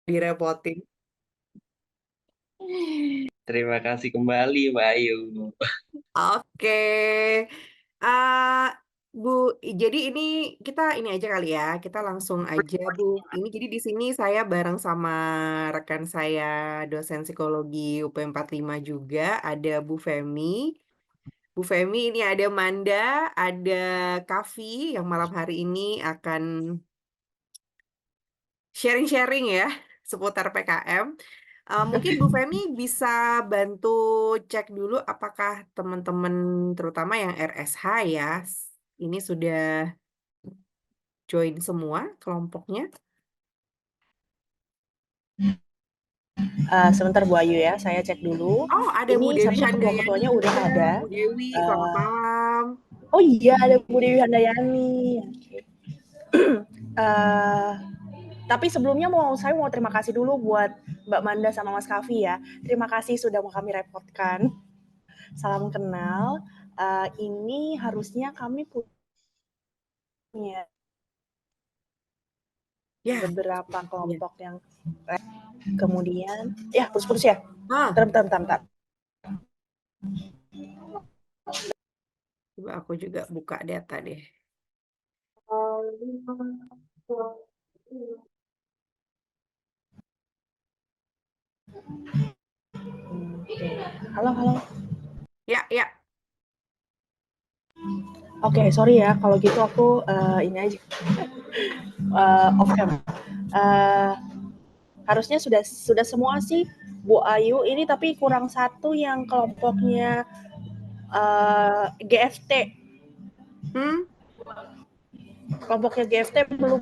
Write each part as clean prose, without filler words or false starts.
direpotin. Terima kasih kembali, Mbak Ayu. Oke. Ah, Bu, jadi ini kita ini aja kali ya. Kita langsung aja, Bu. Ini jadi di sini saya bareng sama rekan saya dosen psikologi UP 45 juga, ada Bu Femi. Bu Femi ini ada Manda, ada Kavi yang malam hari ini akan sharing-sharing ya seputar PKM. Mungkin Bu Femi bisa bantu cek dulu apakah teman-teman terutama yang RSH ya ini sudah join semua kelompoknya. Sebentar Bu Ayu ya, saya cek dulu. Oh, ada Bu Ini Dewi seharusnya Handayani ketua-ketuanya udah juga. ada. Bu Dewi, selamat Uh, malam. oh iya, ada Bu Dewi Handayani. Uh, tapi sebelumnya saya mau terima kasih dulu buat Mbak Manda sama Mas Kavi ya. Terima kasih sudah mau kami repotkan. Salam kenal. Ini harusnya kami punya Ya, beberapa ya. kelompok yang kemudian ya putus-putus ya. Ah, Bentar. coba aku juga buka data deh. Halo. Ya. Oke, sorry ya kalau gitu aku ini aja off cam. Harusnya sudah semua sih Bu Ayu ini, tapi kurang satu yang kelompoknya GFT. Kelompoknya GFT belum.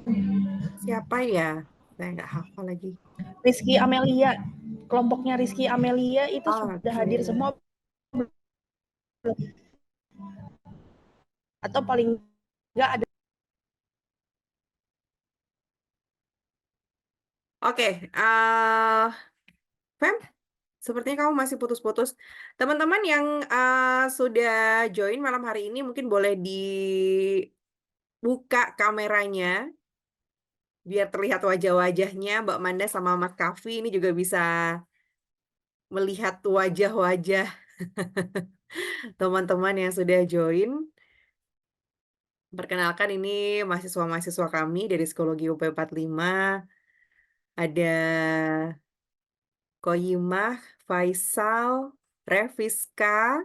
Siapa ya? Saya nggak hafal lagi. Rizky Amelia. Kelompoknya Rizky Amelia itu sudah Oke. hadir semua. Atau paling nggak ada. Oke, Fem, sepertinya kamu masih putus-putus. Teman-teman yang sudah join malam hari ini mungkin boleh dibuka kameranya biar terlihat wajah-wajahnya Mbak Manda sama Mas Kavi ini juga bisa melihat wajah-wajah teman-teman yang sudah join. Perkenalkan ini mahasiswa-mahasiswa kami dari Psikologi UP 45. Ada Koyimah, Faisal, Reviska,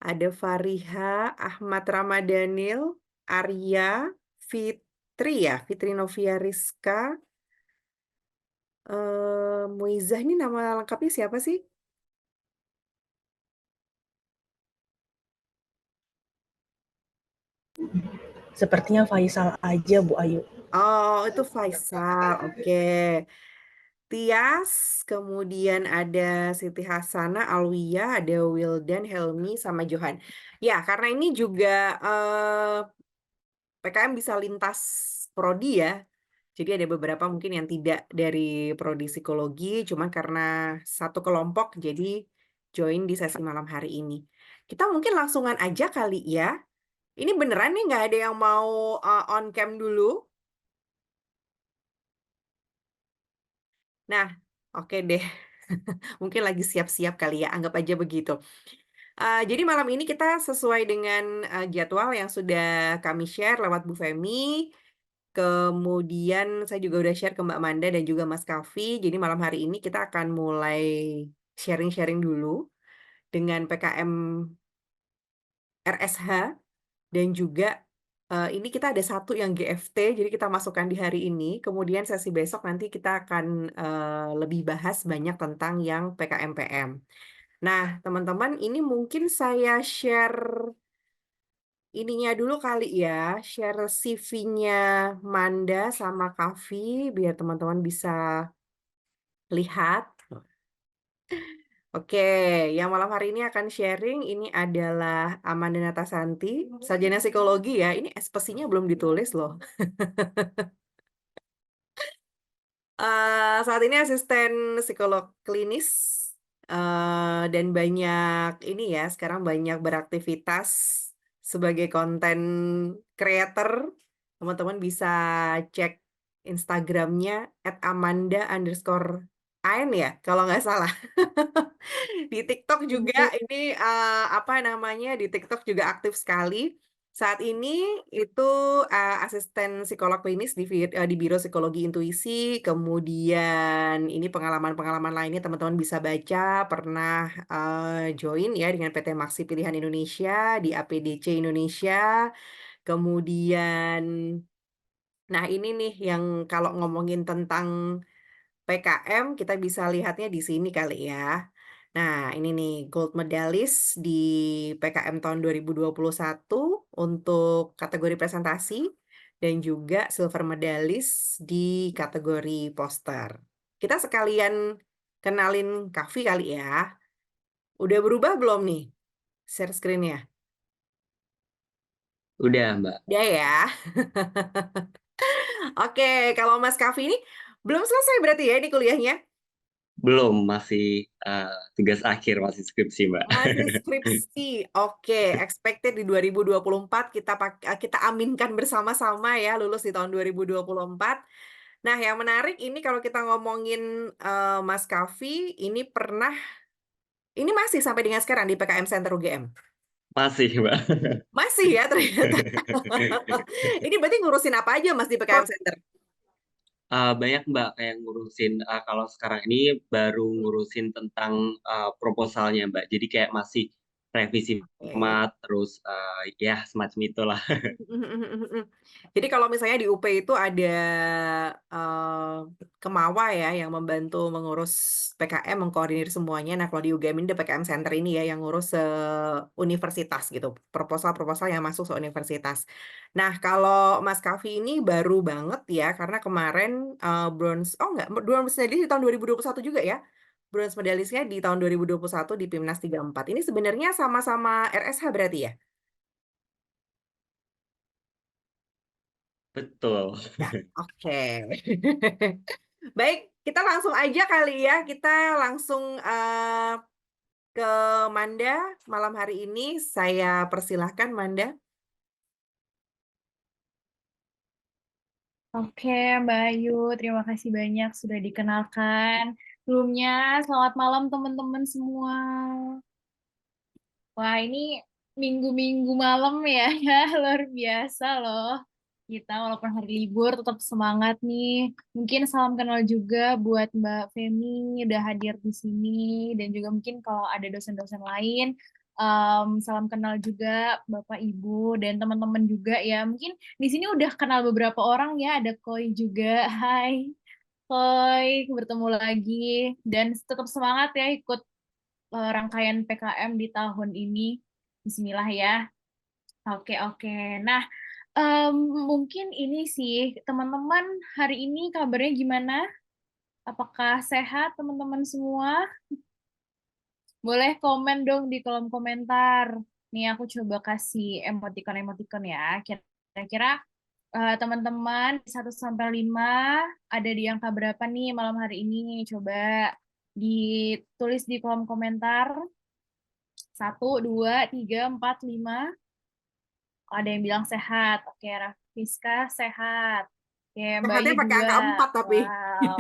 ada Fariha, Ahmad Ramadhanil, Arya, Fitri ya, Fitri Novia Rizka, Muizah ini nama lengkapnya siapa sih? Sepertinya Faisal aja Bu Ayu. Oh, itu Faisal. Oke. Tias, kemudian ada Siti Hasanah, Alwiyah, ada Wildan, Helmi, sama Johan. Ya, karena ini juga PKM bisa lintas prodi ya. Jadi ada beberapa mungkin yang tidak dari prodi psikologi, cuman karena satu kelompok jadi join di sesi malam hari ini. Kita mungkin langsungan aja kali ya. Ini beneran nih nggak ada yang mau on cam dulu? Nah, oke deh. Mungkin lagi siap-siap kali ya, anggap aja begitu. Jadi malam ini kita sesuai dengan jadwal yang sudah kami share lewat Bu Femi. Kemudian saya juga udah share ke Mbak Manda dan juga Mas Kavi. Jadi malam hari ini kita akan mulai sharing-sharing dulu dengan PKM RSH dan juga ini kita ada satu yang GFT, jadi kita masukkan di hari ini. Kemudian sesi besok nanti kita akan lebih bahas banyak tentang yang PKM-PM. Nah, teman-teman, ini mungkin saya share ininya dulu kali ya, share CV-nya Manda sama Kavi, biar teman-teman bisa lihat. Oke, yang malam hari ini akan sharing ini adalah Amanda Natasanti, sarjana psikologi ya. Ini SPC-nya belum ditulis loh. Saat ini asisten psikolog klinis dan banyak ini ya, sekarang banyak beraktivitas sebagai konten creator. Teman-teman bisa cek Instagramnya @amanda_an ya, kalau nggak salah. Di TikTok juga ini apa namanya, di TikTok juga aktif sekali. Saat ini itu asisten psikolog klinis di Biro Psikologi Intuisi, kemudian ini pengalaman-pengalaman lainnya teman-teman bisa baca, pernah join ya dengan PT Maksi Pilihan Indonesia, di APDC Indonesia, kemudian nah ini nih yang kalau ngomongin tentang PKM kita bisa lihatnya di sini kali ya. Nah, ini nih gold medalis di PKM tahun 2021 untuk kategori presentasi dan juga silver medalis di kategori poster. Kita sekalian kenalin Kavi kali ya. Udah berubah belum nih share screen-nya? Udah, Mbak. Udah ya. Oke, kalau Mas Kavi ini belum selesai berarti ya ini kuliahnya? Belum, masih tugas akhir, masih skripsi, Mbak. Masih skripsi. Oke, expected di 2024 kita aminkan bersama-sama ya lulus di tahun 2024. Nah, yang menarik ini kalau kita ngomongin Mas Kavi, ini masih sampai dengan sekarang di PKM Center UGM. Masih, Mbak. Masih ya ternyata. Ini berarti ngurusin apa aja Mas di PKM Center? Banyak Mbak kayak ngurusin, kalau sekarang ini baru ngurusin tentang proposalnya Mbak. Jadi kayak masih revisi Oke. format, terus ya semacam itulah. Jadi kalau misalnya di UP itu ada eh, Kemawa ya yang membantu mengurus PKM, mengkoordinir semuanya. Nah kalau di UGM ini ada PKM Center ini ya yang ngurus universitas gitu, proposal-proposal yang masuk ke universitas. Nah kalau Mas Kavi ini baru banget ya karena kemarin bronze medalist di tahun 2021 juga ya. Bronze medalisnya di tahun 2021 di PIMNAS 34. Ini sebenarnya sama-sama RSH berarti ya? Betul. Ya, oke. Baik, kita langsung aja kali ya. Kita langsung ke Manda malam hari ini. Saya persilahkan Manda. Oke, Mbak Ayu, terima kasih banyak sudah dikenalkan. Sebelumnya, selamat malam teman-teman semua. Wah, ini minggu-minggu malam ya, ya luar biasa loh. Kita walaupun hari libur tetap semangat nih. Mungkin salam kenal juga buat Mbak Femi udah hadir di sini dan juga mungkin kalau ada dosen-dosen lain, salam kenal juga Bapak Ibu dan teman-teman juga ya. Mungkin di sini udah kenal beberapa orang ya, ada Koi juga. Hai, Koi, bertemu lagi dan tetap semangat ya ikut rangkaian PKM di tahun ini. Bismillah ya. Oke, oke. Nah, em, mungkin ini sih, teman-teman hari ini kabarnya gimana? Apakah sehat teman-teman semua? Boleh komen dong di kolom komentar. Nih aku coba kasih emoticon-emoticon ya. Kira-kira teman-teman 1 sampai 5 ada di angka berapa nih malam hari ini? Coba ditulis di kolom komentar. 1, 2, 3, 4, 5. Ada yang bilang sehat. Oke, Raffiska sehat. Oke, Mbak Yu Sehatnya pakai 2. angka 4 tapi. Wow.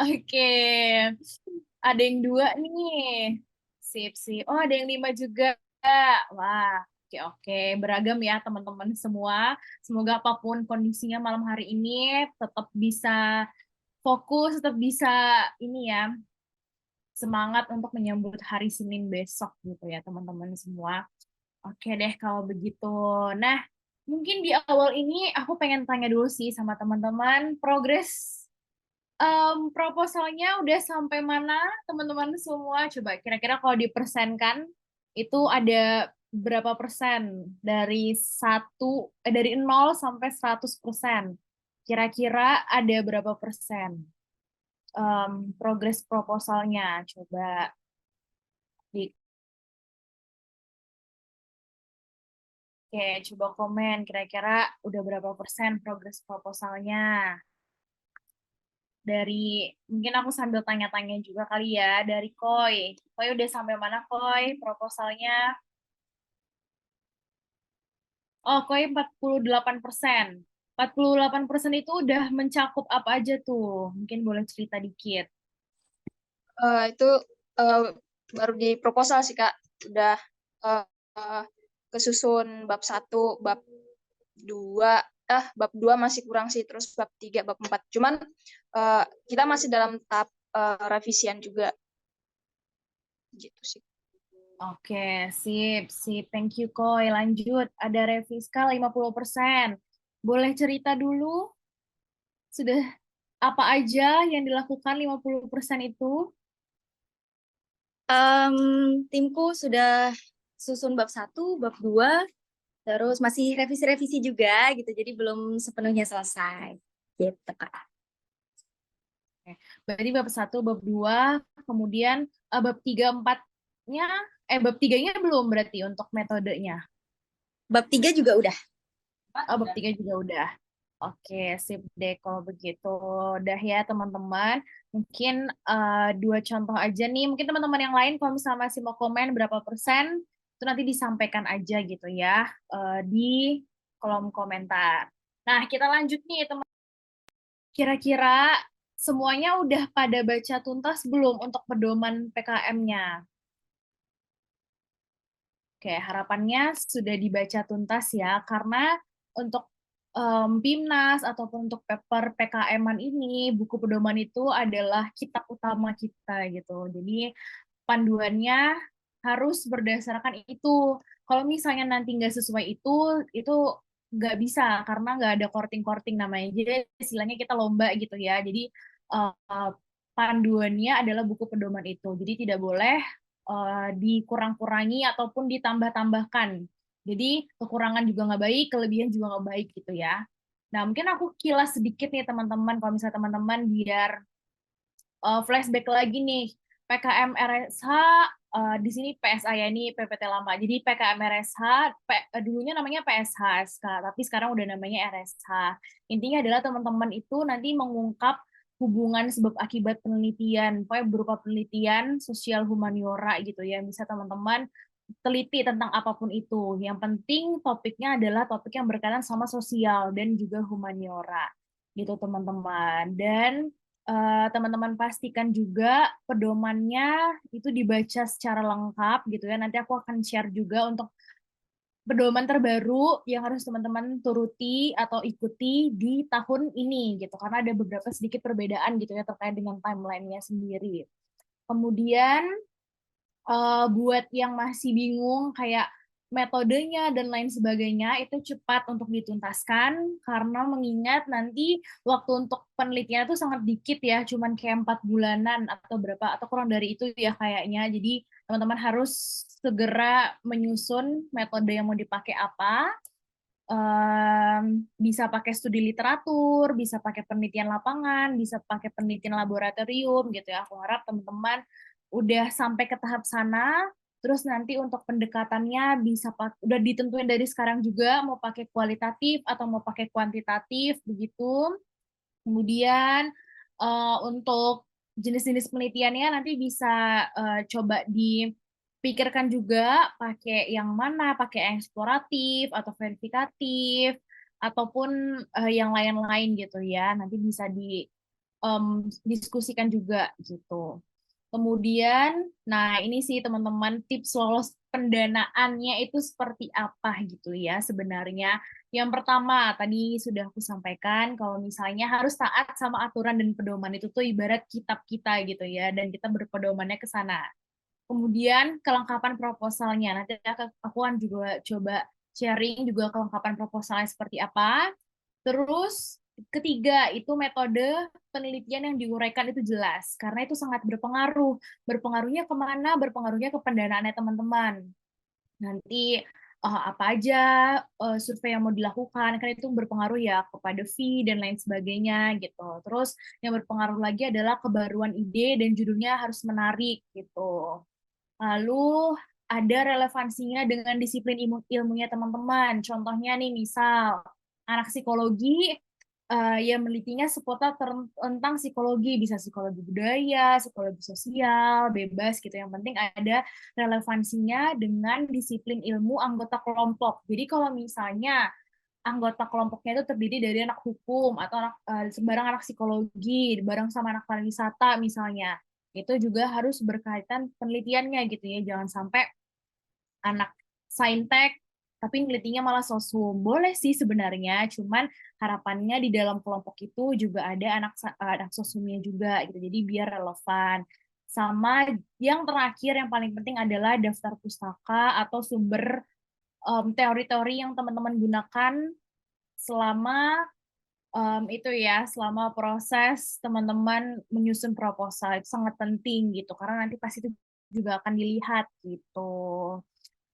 Oke. Ada yang 2 nih. Sip, sip. Oh, ada yang 5 juga. Wah, oke, oke. Beragam ya teman-teman semua. Semoga apapun kondisinya malam hari ini tetap bisa fokus, tetap bisa ini ya, semangat untuk menyambut hari Senin besok gitu ya teman-teman semua. Oke deh kalau begitu. Nah, mungkin di awal ini aku pengen tanya dulu sih sama teman-teman, progres proposalnya udah sampai mana teman-teman semua? Coba kira-kira kalau dipersenkan itu ada berapa persen dari 0 sampai 100%? Kira-kira ada berapa persen progres proposalnya? Coba di Oke, coba komen kira-kira udah berapa persen progres proposalnya. Dari, mungkin aku sambil tanya-tanya juga kali ya, dari Koi. Koi udah sampai mana Koi proposalnya? Oh, koi 48%. 48% itu udah mencakup apa aja tuh? Mungkin boleh cerita dikit. Itu baru di proposal sih Kak. Udah eh, kesusun bab 1, bab 2, bab 2 masih kurang sih, terus bab 3, bab 4. Cuman kita masih dalam tahap revisian juga gitu sih. Oke, sip, sip. Thank you, Koi. Lanjut, ada Reviska 50%. Boleh cerita dulu sudah apa aja yang dilakukan 50% itu? Timku sudah susun bab 1, bab 2, terus masih revisi-revisi juga gitu, jadi belum sepenuhnya selesai. Gitu, Kak. Berarti bab 1, bab 2, kemudian bab 3, 4-nya, bab 3-nya belum berarti untuk metodenya. Bab 3 juga udah. Oh, bab 3 juga udah. Oke, sip deh kalau begitu. Udah ya teman-teman. Mungkin 2 contoh aja nih. Mungkin teman-teman yang lain kalau misalnya masih mau komen berapa persen, itu nanti disampaikan aja gitu ya di kolom komentar. Nah, kita lanjut nih teman. Kira-kira semuanya udah pada baca tuntas belum untuk pedoman PKM-nya? Oke, harapannya sudah dibaca tuntas ya, karena untuk PIMNAS ataupun untuk paper PKM-an ini, buku pedoman itu adalah kitab utama kita gitu. Jadi panduannya harus berdasarkan itu. Kalau misalnya nanti nggak sesuai itu nggak bisa karena nggak ada korting-korting namanya. Jadi istilahnya kita lomba gitu ya. Jadi uh, panduannya adalah buku pedoman itu. Jadi tidak boleh dikurang-kurangi ataupun ditambah-tambahkan. Jadi kekurangan juga nggak baik, kelebihan juga nggak baik gitu ya. Nah mungkin aku kilas sedikit nih teman-teman, kalau misalnya teman-teman biar flashback lagi nih, PKM RSH di sini PSA ya, ini PPT lama. Jadi PKM RSH dulunya namanya PSH, tapi sekarang udah namanya RSH. Intinya adalah teman-teman itu nanti mengungkap hubungan sebab akibat penelitian, pokoknya berupa penelitian sosial humaniora gitu ya. Bisa teman-teman teliti tentang apapun itu. Yang penting topiknya adalah topik yang berkaitan sama sosial dan juga humaniora gitu teman-teman. Dan teman-teman pastikan juga pedomannya itu dibaca secara lengkap gitu ya. Nanti aku akan share juga untuk pedoman terbaru yang harus teman-teman turuti atau ikuti di tahun ini gitu. Karena ada beberapa sedikit perbedaan gitu ya terkait dengan timeline-nya sendiri. Kemudian buat yang masih bingung kayak metodenya dan lain sebagainya itu cepat untuk dituntaskan karena mengingat nanti waktu untuk penelitian itu sangat dikit ya, cuman kayak 4 bulanan atau berapa atau kurang dari itu ya kayaknya. Jadi teman-teman harus segera menyusun metode yang mau dipakai apa. Bisa pakai studi literatur, bisa pakai penelitian lapangan, bisa pakai penelitian laboratorium gitu ya. Aku harap teman-teman udah sampai ke tahap sana, terus nanti untuk pendekatannya bisa udah ditentuin dari sekarang juga mau pakai kualitatif atau mau pakai kuantitatif begitu. Kemudian untuk jenis-jenis penelitiannya nanti bisa coba dipikirkan juga pakai yang mana, pakai yang eksploratif atau verifikatif ataupun yang lain-lain gitu ya. Nanti bisa diskusikan juga gitu. Kemudian, nah ini sih teman-teman tips lolos pendanaannya itu seperti apa gitu ya sebenarnya. Yang pertama, tadi sudah aku sampaikan kalau misalnya harus taat sama aturan dan pedoman itu tuh ibarat kitab kita gitu ya, dan kita berpedomannya ke sana. Kemudian kelengkapan proposalnya, nanti aku akan juga coba sharing juga kelengkapan proposalnya seperti apa. Terus ketiga, itu metode penelitian yang diuraikan itu jelas, karena itu sangat berpengaruh. Berpengaruhnya kemana? Berpengaruhnya ke pendanaannya teman-teman. Nanti apa aja survei yang mau dilakukan, kan itu berpengaruh ya kepada fee dan lain sebagainya gitu. Terus yang berpengaruh lagi adalah kebaruan ide dan judulnya harus menarik gitu. Lalu ada relevansinya dengan disiplin ilmunya teman-teman. Contohnya nih misal anak psikologi ya menelitinya seputar tentang psikologi, bisa psikologi budaya, psikologi sosial, bebas gitu. Yang penting ada relevansinya dengan disiplin ilmu anggota kelompok. Jadi kalau misalnya anggota kelompoknya itu terdiri dari anak hukum atau bareng anak psikologi, bareng sama anak pariwisata misalnya, itu juga harus berkaitan penelitiannya gitu ya. Jangan sampai anak saintek tapi nelitinya malah sosum. Boleh sih sebenarnya, cuman harapannya di dalam kelompok itu juga ada anak sosumnya juga gitu. Jadi biar relevan. Sama yang terakhir yang paling penting adalah daftar pustaka atau sumber teori-teori yang teman-teman gunakan selama itu ya, selama proses teman-teman menyusun proposal. Itu sangat penting gitu, karena nanti pasti itu juga akan dilihat gitu.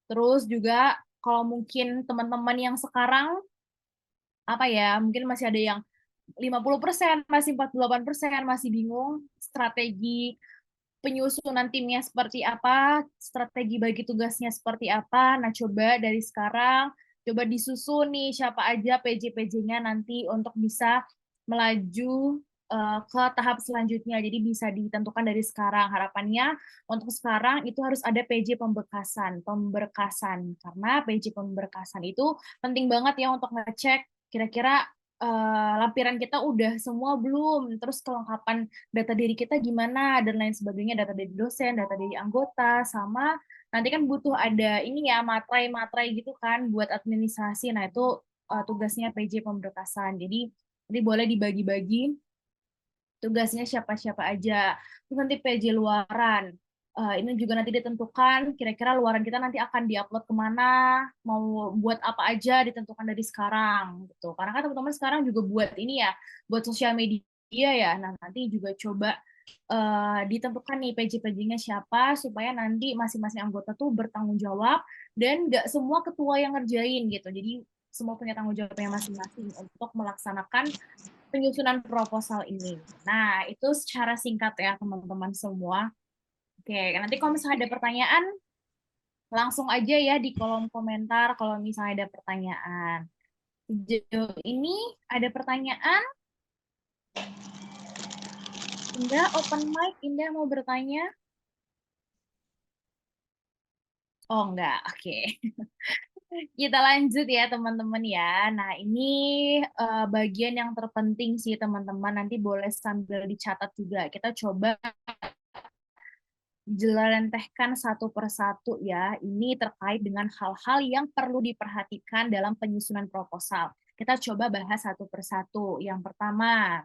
Terus juga kalau mungkin teman-teman yang sekarang apa ya, mungkin masih ada yang 50%, masih 48%, masih bingung strategi penyusunan timnya seperti apa, strategi bagi tugasnya seperti apa. Nah, coba dari sekarang coba disusun nih siapa aja PJ-PJ-nya nanti untuk bisa melaju ke tahap selanjutnya. Jadi bisa ditentukan dari sekarang. Harapannya untuk sekarang itu harus ada PJ pemberkasan. Karena PJ pemberkasan itu penting banget ya untuk ngecek kira-kira lampiran kita udah semua belum, terus kelengkapan data diri kita gimana, dan lain sebagainya, data dari dosen, data dari anggota, sama nanti kan butuh ada ini ya, materai-materai gitu kan, buat administrasi. Nah, itu tugasnya PJ pemberkasan. Jadi boleh dibagi-bagi tugasnya siapa-siapa aja. Terus nanti PJ luaran. Ini juga nanti ditentukan kira-kira luaran kita nanti akan diupload kemana, mau buat apa aja ditentukan dari sekarang gitu. Karena kan teman-teman sekarang juga buat ini ya, buat sosial media ya. Nah, nanti juga coba ditentukan nih PJ-PJ-nya siapa supaya nanti masing-masing anggota tuh bertanggung jawab dan nggak semua ketua yang ngerjain gitu. Jadi semua punya tanggung jawabnya masing-masing untuk melaksanakan penyusunan proposal ini. Nah, itu secara singkat ya teman-teman semua. Oke, nanti kalau misalnya ada pertanyaan, langsung aja ya di kolom komentar kalau misalnya ada pertanyaan. Sejauh ini ada pertanyaan? Indah, open mic. Indah mau bertanya? Oh, enggak. Oke. Kita lanjut ya teman-teman ya. Nah, ini bagian yang terpenting sih teman-teman. Nanti boleh sambil dicatat juga. Kita coba jelentehkan satu persatu ya. Ini terkait dengan hal-hal yang perlu diperhatikan dalam penyusunan proposal. Kita coba bahas satu persatu. Yang pertama,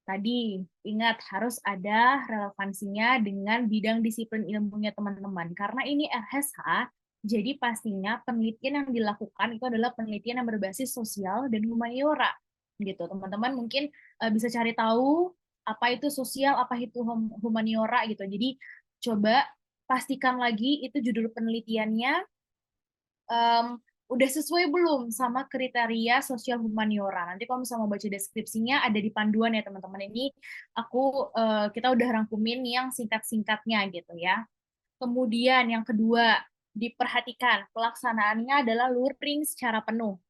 tadi ingat harus ada relevansinya dengan bidang disiplin ilmunya teman-teman. Karena ini RSH, jadi pastinya penelitian yang dilakukan itu adalah penelitian yang berbasis sosial dan humaniora. Gitu, teman-teman mungkin bisa cari tahu apa itu sosial, apa itu humaniora gitu. Jadi coba pastikan lagi itu judul penelitiannya udah sesuai belum sama kriteria sosial humaniora. Nanti kalau misalnya mau baca deskripsinya ada di panduan ya teman-teman. Ini kita udah rangkumin yang singkat-singkatnya gitu ya. Kemudian yang kedua, diperhatikan pelaksanaannya adalah luring secara penuh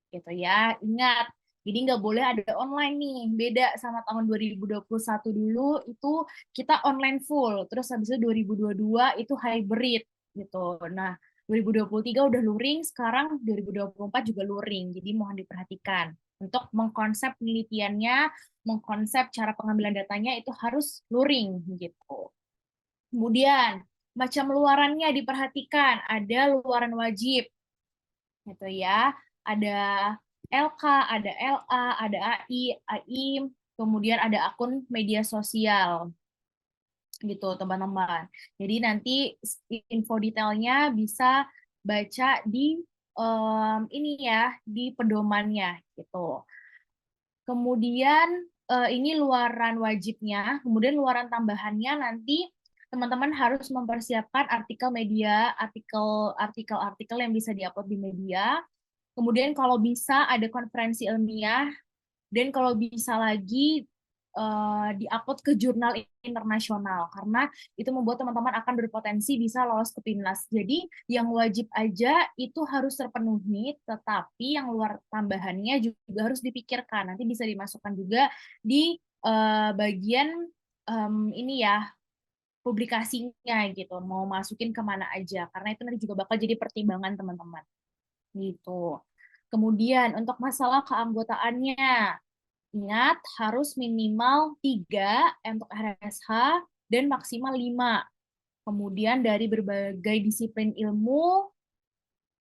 gitu ya. Ingat, jadi nggak boleh ada online nih. Beda sama tahun 2021 dulu itu kita online full. Terus habis itu 2022 itu hybrid gitu. Nah, 2023 udah luring, sekarang 2024 juga luring. Jadi mohon diperhatikan untuk mengkonsep penelitiannya, mengkonsep cara pengambilan datanya itu harus luring gitu. Kemudian macam luarannya diperhatikan, ada luaran wajib gitu ya. Ada LK, ada LA, ada AI, AIM, kemudian ada akun media sosial gitu teman-teman. Jadi nanti info detailnya bisa baca di ini ya, di pedomannya gitu. Kemudian ini luaran wajibnya, kemudian luaran tambahannya nanti teman-teman harus mempersiapkan artikel media, artikel yang bisa diupload di media. Kemudian kalau bisa ada konferensi ilmiah, dan kalau bisa lagi diupload ke jurnal internasional karena itu membuat teman-teman akan berpotensi bisa lolos ke PIMNAS. Jadi yang wajib aja itu harus terpenuhi, tetapi yang luar tambahannya juga harus dipikirkan. Nanti bisa dimasukkan juga di bagian ini ya, publikasinya gitu, mau masukin kemana aja, karena itu nanti juga bakal jadi pertimbangan teman-teman gitu. Kemudian untuk masalah keanggotaannya, ingat harus minimal 3 untuk RSH dan maksimal 5. Kemudian dari berbagai disiplin ilmu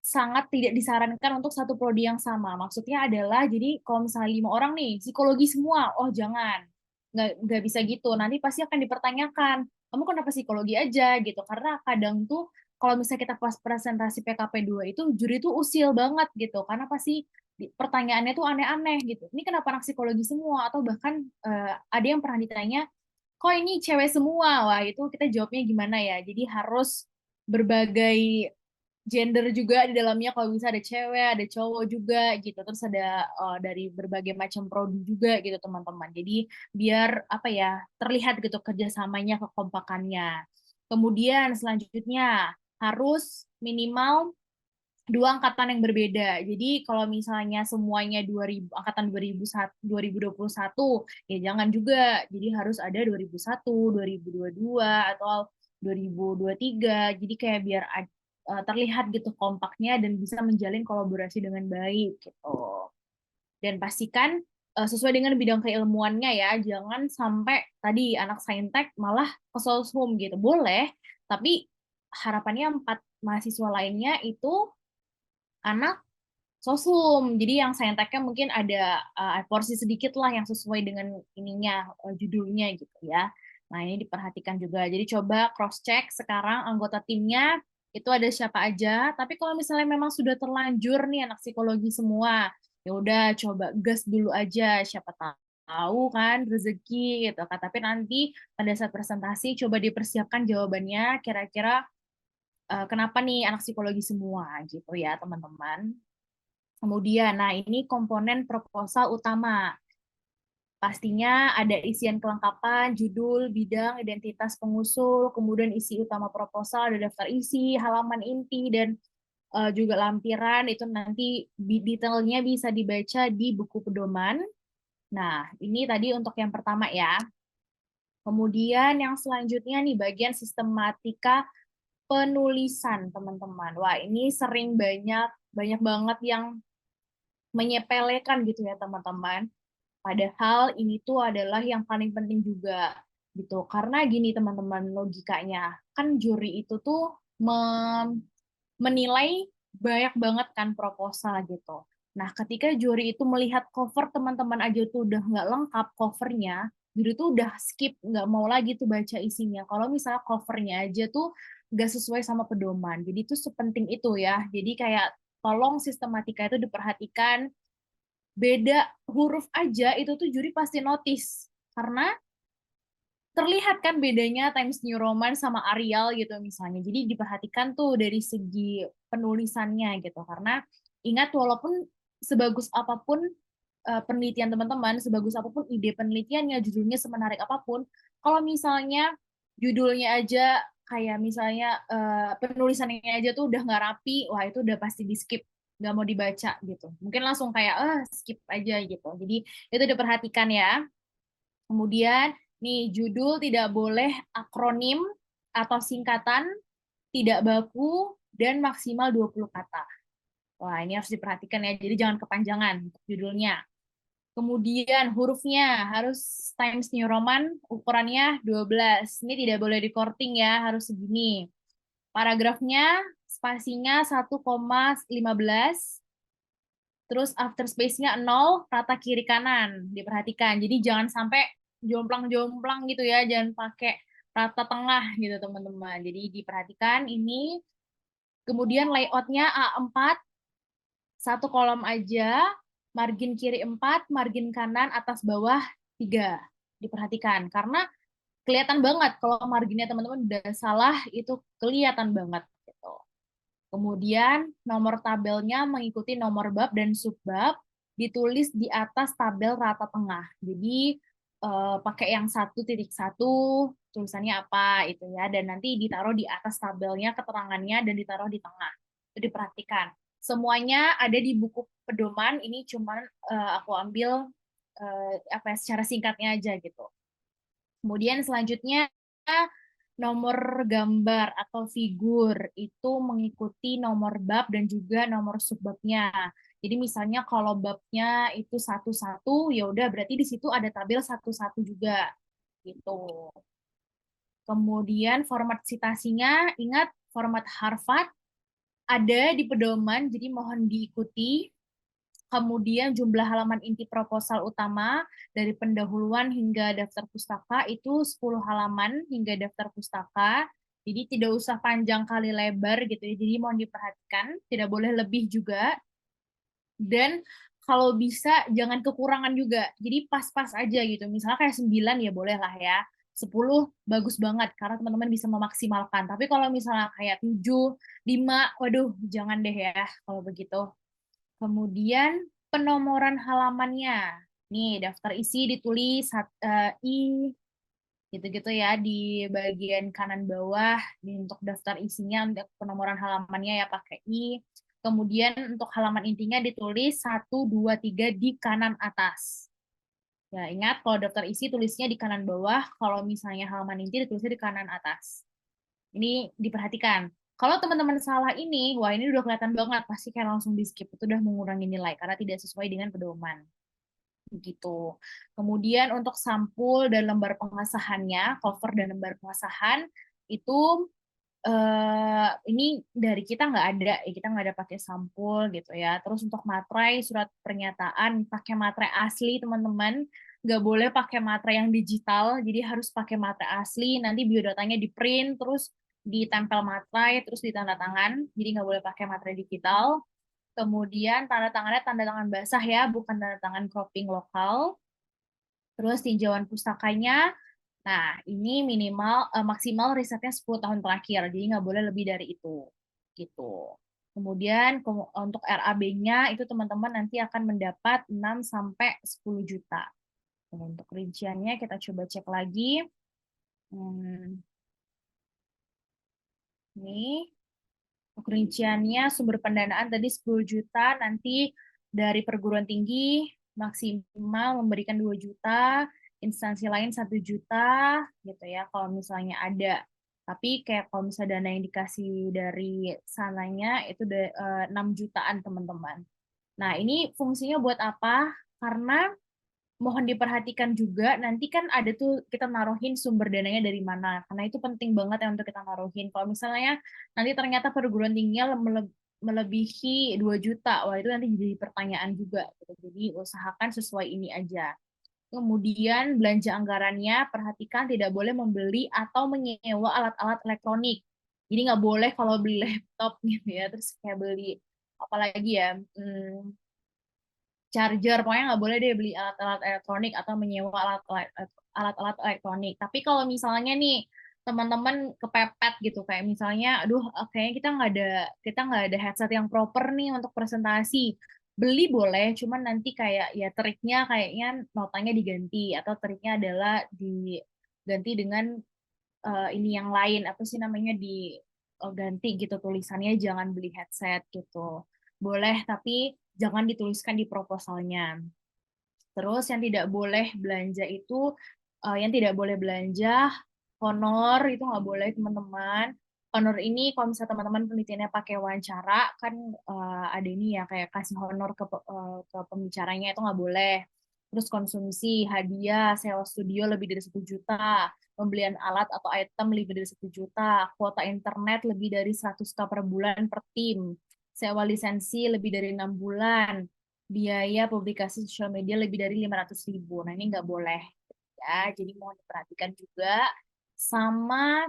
sangat tidak disarankan untuk satu prodi yang sama. Maksudnya adalah, jadi kalau misalnya 5 orang nih, psikologi semua, oh jangan. Nggak bisa gitu. Nanti pasti akan dipertanyakan, kamu kenapa psikologi aja gitu. Karena kadang tuh, kalau misalnya kita pas presentasi PKP 2 itu, juri tuh usil banget gitu. Karena pasti pertanyaannya tuh aneh-aneh gitu. Ini kenapa anak psikologi semua? Atau bahkan ada yang pernah ditanya, kok ini cewek semua? Wah, itu kita jawabnya gimana ya? Jadi harus berbagai gender juga di dalamnya, kalau bisa ada cewek, ada cowok juga gitu. Terus ada dari berbagai macam prodi juga gitu teman-teman. Jadi biar apa ya, terlihat gitu kerjasamanya, kekompakannya. Kemudian selanjutnya harus minimal 2 angkatan yang berbeda. Jadi kalau misalnya semuanya 2000 angkatan 2021 ya jangan juga. Jadi harus ada 2001, 2022 atau 2023. Jadi kayak biar terlihat gitu kompaknya dan bisa menjalin kolaborasi dengan baik gitu. Dan pastikan sesuai dengan bidang keilmuannya ya. Jangan sampai tadi anak saintek malah ke soshum gitu. Boleh, tapi harapannya 4 mahasiswa lainnya itu anak sosum. Jadi yang sainteknya mungkin ada porsi sedikit lah yang sesuai dengan ininya, judulnya gitu ya. Nah, ini diperhatikan juga. Jadi coba cross check sekarang anggota timnya itu ada siapa aja. Tapi kalau misalnya memang sudah terlanjur nih anak psikologi semua, ya udah coba gas dulu aja, siapa tahu kan rezeki gitu kan. Tapi nanti pada saat presentasi coba dipersiapkan jawabannya kira-kira kenapa nih anak psikologi semua gitu ya teman-teman. Kemudian, nah ini komponen proposal utama. Pastinya ada isian kelengkapan, judul, bidang, identitas pengusul, kemudian isi utama proposal, ada daftar isi, halaman inti, dan juga lampiran. Itu nanti detailnya bisa dibaca di buku pedoman. Nah, ini tadi untuk yang pertama ya. Kemudian yang selanjutnya nih bagian sistematika penulisan, teman-teman. Wah, ini sering banyak banget yang menyepelekan gitu ya teman-teman. Padahal ini tuh adalah yang paling penting juga gitu. Karena gini teman-teman logikanya, kan juri itu tuh menilai banyak banget kan proposal gitu. Nah, ketika juri itu melihat cover teman-teman aja tuh udah nggak lengkap covernya, juri tuh udah skip, nggak mau lagi tuh baca isinya. Kalau misalnya covernya aja tuh nggak sesuai sama pedoman. Jadi itu sepenting itu ya. Jadi kayak tolong sistematika itu diperhatikan, beda huruf aja itu tuh juri pasti notice karena terlihat kan bedanya Times New Roman sama Arial gitu misalnya. Jadi diperhatikan tuh dari segi penulisannya gitu. Karena ingat walaupun sebagus apapun penelitian teman-teman, sebagus apapun ide penelitiannya, judulnya semenarik apapun, kalau misalnya judulnya aja kayak misalnya penulisannya aja tuh udah nggak rapi, wah itu udah pasti di skip, nggak mau dibaca gitu. Mungkin langsung kayak skip aja gitu. Jadi itu diperhatikan ya. Kemudian nih judul tidak boleh akronim atau singkatan, tidak baku, dan maksimal 20 kata. Wah, ini harus diperhatikan ya, jadi jangan kepanjangan untuk judulnya. Kemudian hurufnya harus Times New Roman, ukurannya 12. Ini tidak boleh di-korting ya, harus segini. Paragrafnya spasinya 1,15. Terus after space-nya 0, rata kiri kanan. Diperhatikan. Jadi jangan sampai jomplang-jomplang gitu ya, jangan pakai rata tengah gitu teman-teman. Jadi diperhatikan ini. Kemudian layout-nya A4, 1 kolom aja, margin kiri 4, margin kanan atas bawah 3. Diperhatikan, karena kelihatan banget kalau marginnya teman-teman udah salah, itu kelihatan banget. Gitu. Kemudian nomor tabelnya mengikuti nomor bab dan subbab, ditulis di atas tabel rata tengah. Jadi pakai yang 1.1 tulisannya apa itu ya, dan nanti ditaruh di atas tabelnya keterangannya dan ditaruh di tengah. Itu diperhatikan. Semuanya ada di buku pedoman, ini cuman aku ambil secara singkatnya aja gitu. Kemudian selanjutnya nomor gambar atau figur itu mengikuti nomor bab dan juga nomor subbabnya. Jadi misalnya kalau babnya itu 1-1, ya udah berarti di situ ada tabel 1-1 juga gitu. Kemudian format citasinya, ingat format Harvard ada di pedoman, jadi mohon diikuti. Kemudian jumlah halaman inti proposal utama dari pendahuluan hingga daftar pustaka itu 10 halaman hingga daftar pustaka. Jadi tidak usah panjang kali lebar gitu ya. Jadi mohon diperhatikan, tidak boleh lebih juga. Dan kalau bisa jangan kekurangan juga. Jadi pas-pas aja gitu. Misalnya kayak 9 ya boleh lah ya. 10 bagus banget karena teman-teman bisa memaksimalkan. Tapi kalau misalnya kayak 7, 5, waduh jangan deh ya kalau begitu. Kemudian penomoran halamannya. Nih, daftar isi ditulis I gitu-gitu ya di bagian kanan bawah. Untuk daftar isinya untuk penomoran halamannya ya pakai I. Kemudian untuk halaman intinya ditulis 1, 2, 3 di kanan atas. Ya, ingat kalau daftar isi tulisnya di kanan bawah, kalau misalnya halaman inti ditulisnya di kanan atas. Ini diperhatikan. Kalau teman-teman salah ini, wah ini udah kelihatan banget, pasti kayak langsung di skip, itu udah mengurangi nilai karena tidak sesuai dengan pedoman. Begitu. Kemudian untuk sampul dan lembar pengesahannya, cover dan lembar pengesahan, itu ini dari kita nggak ada, kita nggak ada pakai sampul gitu ya. Terus untuk materai, surat pernyataan, pakai materai asli teman-teman, nggak boleh pakai materai yang digital, jadi harus pakai materai asli, nanti biodatanya di print, terus ditempel materai, terus ditanda tangan, jadi nggak boleh pakai materai digital. Kemudian tanda tangannya tanda tangan basah ya, bukan tanda tangan cropping lokal. Terus tinjauan pustakanya, nah ini minimal maksimal risetnya 10 tahun terakhir, jadi nggak boleh lebih dari itu. Gitu. Kemudian untuk RAB-nya itu teman-teman nanti akan mendapat 6 sampai 10 juta. Untuk rinciannya kita coba cek lagi. Ini untuk rinciannya sumber pendanaan tadi 10 juta, nanti dari perguruan tinggi maksimal memberikan 2 juta, instansi lain 1 juta gitu ya kalau misalnya ada. Tapi kayak kalau misalnya dana yang dikasih dari sananya itu 6 jutaan teman-teman. Nah, ini fungsinya buat apa? Karena mohon diperhatikan juga nanti kan ada tuh kita naruhin sumber dananya dari mana, karena itu penting banget ya untuk kita naruhin. Kalau misalnya nanti ternyata perguruan tingginya melebihi 2 juta, wah itu nanti jadi pertanyaan juga gitu. Jadi usahakan sesuai ini aja. Kemudian belanja anggarannya, perhatikan tidak boleh membeli atau menyewa alat-alat elektronik. Jadi nggak boleh kalau beli laptop gitu ya, terus kayak beli apalagi ya, charger, pokoknya nggak boleh deh beli alat-alat elektronik atau menyewa alat-alat elektronik. Tapi kalau misalnya nih teman-teman kepepet gitu, kayak misalnya, aduh kayaknya kita nggak ada headset yang proper nih untuk presentasi, beli boleh, cuman nanti kayak ya triknya kayaknya notanya diganti atau triknya adalah diganti dengan ini yang lain, apa sih namanya, ganti gitu tulisannya, jangan beli headset gitu. Boleh, tapi jangan dituliskan di proposalnya. Terus yang tidak boleh belanja itu, yang tidak boleh belanja honor, itu nggak boleh teman-teman. Honor ini kalau misalnya teman-teman penelitiannya pakai wawancara, kan ada ini ya kayak kasih honor ke pembicaranya, itu nggak boleh. Terus konsumsi, hadiah, sewa studio lebih dari 1 juta, pembelian alat atau item lebih dari 1 juta, kuota internet lebih dari 100K per bulan per tim, sewa lisensi lebih dari 6 bulan, biaya publikasi sosial media lebih dari 500.000. Nah, ini nggak boleh. Ya, jadi mohon diperhatikan juga. Sama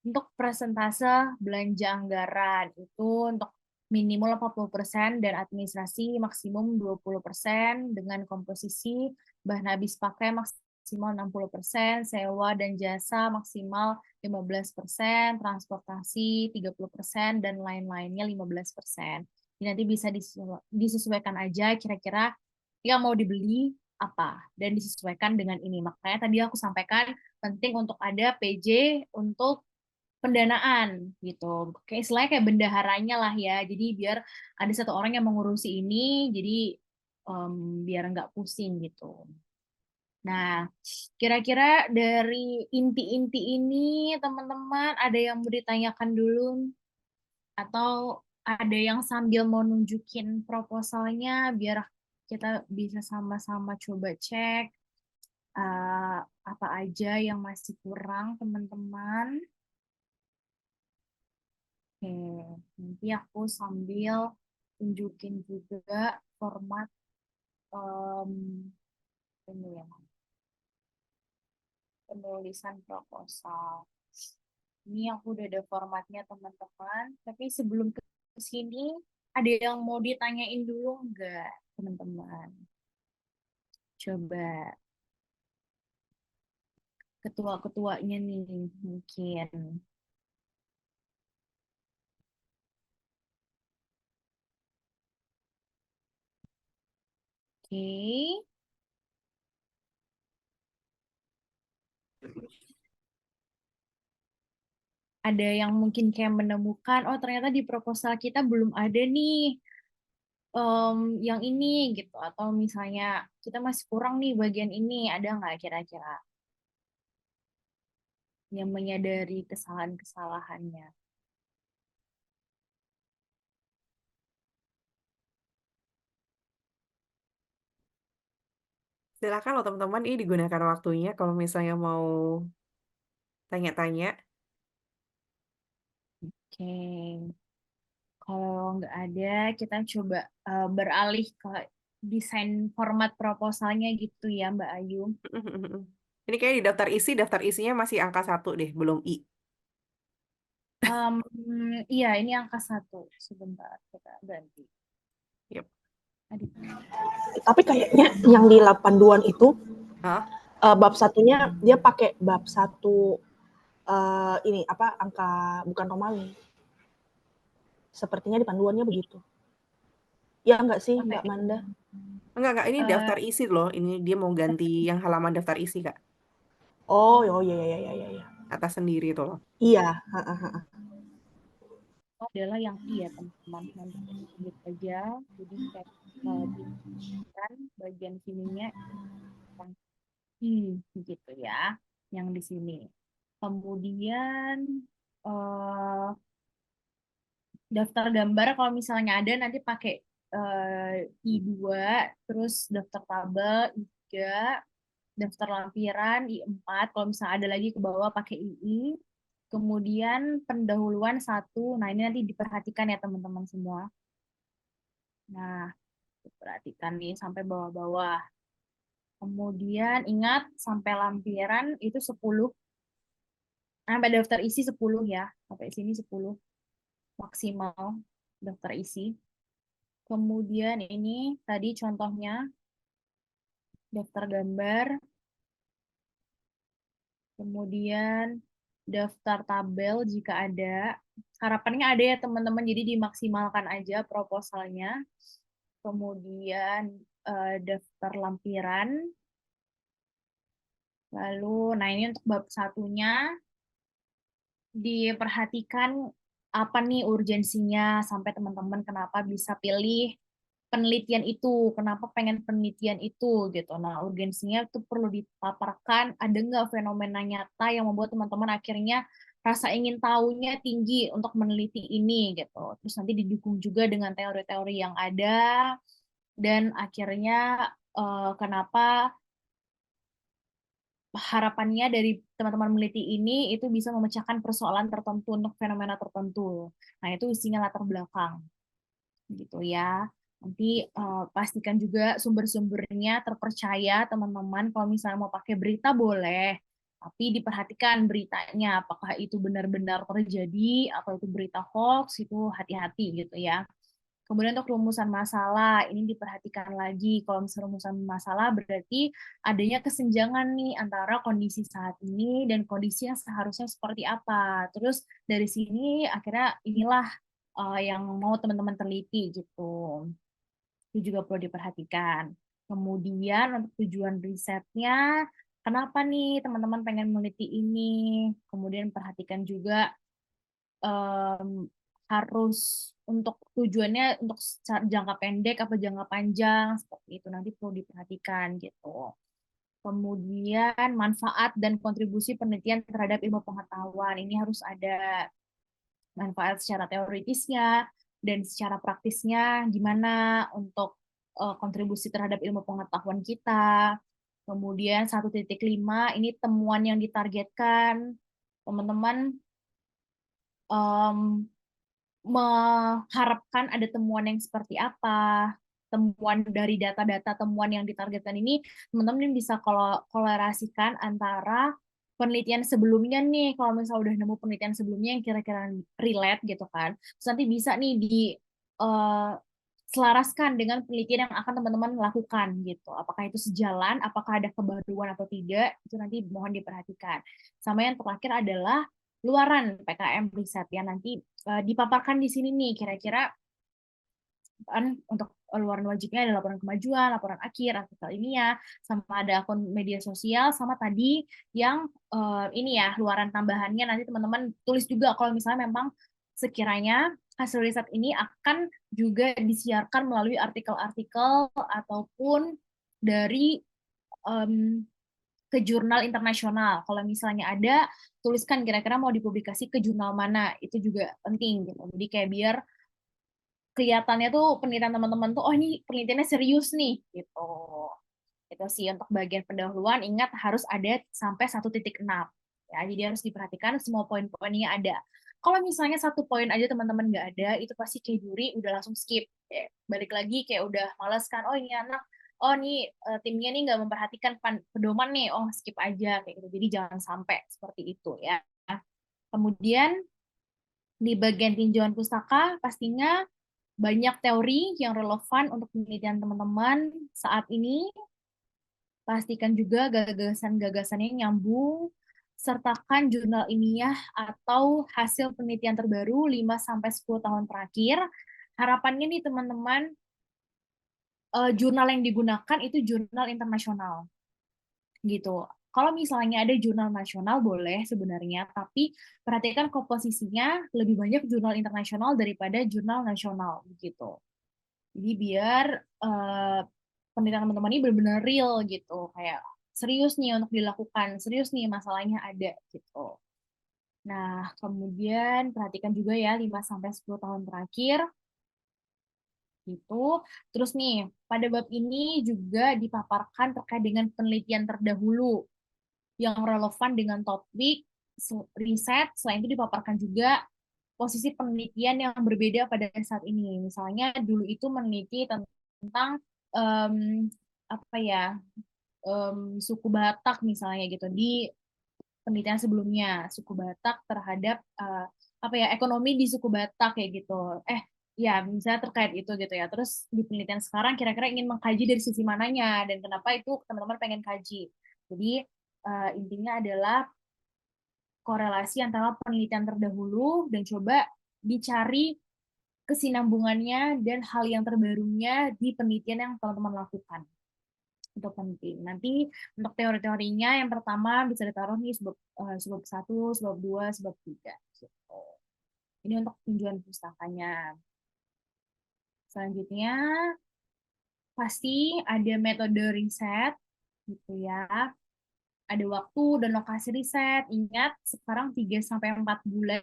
untuk persentase belanja anggaran, itu untuk minimal 40% dan administrasi maksimum 20%, dengan komposisi bahan habis pakai maksimal 60%, sewa dan jasa maksimal 15%, transportasi 30%, dan lain-lainnya 15%. Jadi nanti bisa disesuaikan aja kira-kira yang mau dibeli apa dan disesuaikan dengan ini. Makanya tadi aku sampaikan penting untuk ada PJ untuk pendanaan gitu. Kayak istilahnya kayak bendaharanya lah ya. Jadi biar ada satu orang yang mengurusi ini, jadi biar nggak pusing gitu. Nah, kira-kira dari inti-inti ini teman-teman ada yang mau ditanyakan dulu atau ada yang sambil mau nunjukin proposalnya biar kita bisa sama-sama coba cek apa aja yang masih kurang teman-teman. Oke, nanti aku sambil tunjukin juga format ini ya, penulisan proposal. Ini aku udah ada formatnya teman-teman. Tapi sebelum ke sini, ada yang mau ditanyain dulu nggak teman-teman? Coba ketua-ketuanya nih mungkin. Oke. Ada yang mungkin kayak menemukan, oh ternyata di proposal kita belum ada nih yang ini gitu. Atau misalnya kita masih kurang nih bagian ini, ada nggak kira-kira yang menyadari kesalahan-kesalahannya? Silakan loh teman-teman, ini digunakan waktunya kalau misalnya mau tanya-tanya. Oke. Kalau nggak ada, kita coba beralih ke desain format proposalnya gitu ya, Mbak Ayu. Ini kayak di daftar isinya masih angka 1 deh, belum I. Iya, ini angka 1. Sebentar, kita ganti. Yep. Tapi kayaknya yang di 82-an itu, bab satunya dia pakai bab 1 ini apa angka bukan Romawi. Sepertinya di panduannya begitu. Ya enggak sih, Mbak Manda? Enggak, ini daftar isi loh. Ini dia mau ganti yang halaman daftar isi, Kak. Oh, iya. Atas sendiri itu loh. Iya, adalah yang iya teman-teman, nanti lihat aja. Jadi kayak kan bagian sininya yang gitu ya, yang di sini. Kemudian daftar gambar kalau misalnya ada nanti pakai I2, terus daftar tabel I3, daftar lampiran I4, kalau misalnya ada lagi ke bawah pakai II, kemudian pendahuluan 1. Nah, ini nanti diperhatikan ya teman-teman semua. Nah, diperhatikan nih sampai bawah-bawah. Kemudian ingat sampai lampiran itu 10. Sampai daftar isi 10 ya. Sampai sini 10 maksimal daftar isi. Kemudian ini tadi contohnya daftar gambar. Kemudian daftar tabel jika ada. Harapannya ada ya teman-teman, jadi dimaksimalkan aja proposalnya. Kemudian daftar lampiran. Lalu, nah ini untuk bab satunya diperhatikan apa nih urgensinya sampai teman-teman kenapa bisa pilih penelitian itu, kenapa pengen penelitian itu gitu. Nah, urgensinya itu perlu dipaparkan, ada nggak fenomena nyata yang membuat teman-teman akhirnya rasa ingin tahunya tinggi untuk meneliti ini gitu. Terus nanti didukung juga dengan teori-teori yang ada dan akhirnya kenapa harapannya dari teman-teman meneliti ini itu bisa memecahkan persoalan tertentu untuk fenomena tertentu. Nah, itu isinya latar belakang. Gitu ya. Nanti pastikan juga sumber-sumbernya terpercaya, teman-teman. Kalau misalnya mau pakai berita boleh, tapi diperhatikan beritanya apakah itu benar-benar terjadi atau itu berita hoax, itu hati-hati gitu ya. Kemudian untuk rumusan masalah, ini diperhatikan lagi. Kalau misalnya rumusan masalah berarti adanya kesenjangan nih antara kondisi saat ini dan kondisi yang seharusnya seperti apa. Terus dari sini akhirnya inilah yang mau teman-teman teliti gitu. Itu juga perlu diperhatikan. Kemudian untuk tujuan risetnya, kenapa nih teman-teman pengen meneliti ini? Kemudian perhatikan juga harus untuk tujuannya untuk jangka pendek apa jangka panjang, seperti itu nanti perlu diperhatikan gitu. Kemudian manfaat dan kontribusi penelitian terhadap ilmu pengetahuan, ini harus ada manfaat secara teoritisnya dan secara praktisnya gimana untuk kontribusi terhadap ilmu pengetahuan kita. Kemudian 1.5 ini temuan yang ditargetkan. Teman-teman mengharapkan ada temuan yang seperti apa, temuan dari data-data temuan yang ditargetkan ini, teman-teman bisa kolerasikan antara penelitian sebelumnya nih, kalau misalnya udah nemu penelitian sebelumnya yang kira-kira relate gitu kan, terus nanti bisa nih selaraskan dengan penelitian yang akan teman-teman lakukan gitu. Apakah itu sejalan, apakah ada kebaruan atau tidak, itu nanti mohon diperhatikan. Sama yang terakhir adalah luaran PKM riset ya, nanti dipaparkan di sini nih kira-kira kan untuk luaran wajibnya ada laporan kemajuan, laporan akhir, artikel ilmiah, sama ada akun media sosial, sama tadi yang ini ya luaran tambahannya nanti teman-teman tulis juga kalau misalnya memang sekiranya hasil riset ini akan juga disiarkan melalui artikel-artikel ataupun dari ke jurnal internasional. Kalau misalnya ada, tuliskan kira-kira mau dipublikasi ke jurnal mana, itu juga penting gitu. Jadi kayak biar kelihatannya tuh penelitian teman-teman tuh, oh ini penelitiannya serius nih, gitu. Itu sih untuk bagian pendahuluan, ingat harus ada sampai 1.6. Ya, jadi harus diperhatikan semua poin-poinnya ada. Kalau misalnya satu poin aja teman-teman nggak ada, itu pasti kayak juri udah langsung skip. Kayak balik lagi kayak udah males kan, oh ini anak, oh nih timnya nih nggak memperhatikan pedoman nih, oh skip aja kayak gitu. Jadi jangan sampai seperti itu ya. Kemudian di bagian tinjauan pustaka pastinya banyak teori yang relevan untuk penelitian teman-teman saat ini. Pastikan juga gagasan-gagasannya nyambung, sertakan jurnal ilmiah atau hasil penelitian terbaru 5-10 tahun terakhir. Harapannya nih teman-teman, jurnal yang digunakan itu jurnal internasional. Gitu. Kalau misalnya ada jurnal nasional boleh sebenarnya, tapi perhatikan komposisinya lebih banyak jurnal internasional daripada jurnal nasional gitu. Jadi biar penelitian teman-teman ini benar-benar real gitu, kayak serius nih untuk dilakukan, serius nih masalahnya ada gitu. Nah, kemudian perhatikan juga ya 5-10 tahun terakhir gitu. Terus nih, pada bab ini juga dipaparkan terkait dengan penelitian terdahulu yang relevan dengan topik riset. Selain itu dipaparkan juga posisi penelitian yang berbeda pada saat ini. Misalnya dulu itu meneliti tentang apa ya, suku Batak misalnya gitu di penelitian sebelumnya, suku Batak terhadap apa ya, ekonomi di suku Batak kayak gitu. Ya misalnya terkait itu gitu ya. Terus di penelitian sekarang kira-kira ingin mengkaji dari sisi mananya dan kenapa itu teman-teman pengen kaji. Jadi intinya adalah korelasi antara penelitian terdahulu dan coba dicari kesinambungannya dan hal yang terbarunya di penelitian yang teman-teman lakukan. Itu penting. Nanti untuk teori-teorinya yang pertama bisa ditaruh nih sebab 1, sebab 2, sebab 3. Gitu. Ini untuk tinjauan pustakanya. Selanjutnya pasti ada metode riset gitu ya. Ada waktu dan lokasi riset. Ingat sekarang 3-4 bulan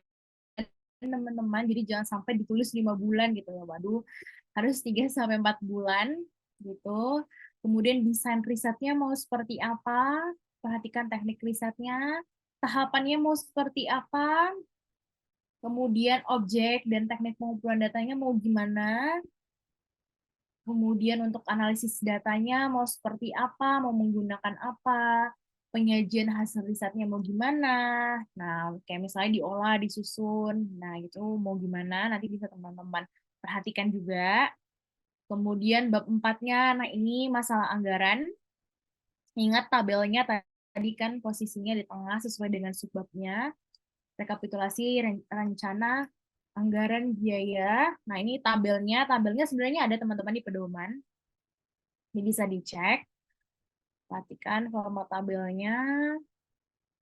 teman-teman, jadi jangan sampai ditulis 5 bulan gitu ya. Waduh, harus 3-4 bulan gitu. Kemudian desain risetnya mau seperti apa? Perhatikan teknik risetnya. Tahapannya mau seperti apa? Kemudian objek dan teknik pengumpulan datanya mau gimana? Kemudian untuk analisis datanya mau seperti apa? Mau menggunakan apa? Penyajian hasil risetnya mau gimana? Nah, kayak misalnya diolah, disusun. Nah, itu mau gimana? Nanti bisa teman-teman perhatikan juga. Kemudian bab 4-nya, nah ini masalah anggaran. Ingat tabelnya tadi kan posisinya di tengah sesuai dengan subbabnya. Rekapitulasi rencana anggaran biaya. Nah ini tabelnya sebenarnya ada teman-teman di pedoman. Ini bisa dicek, perhatikan format tabelnya,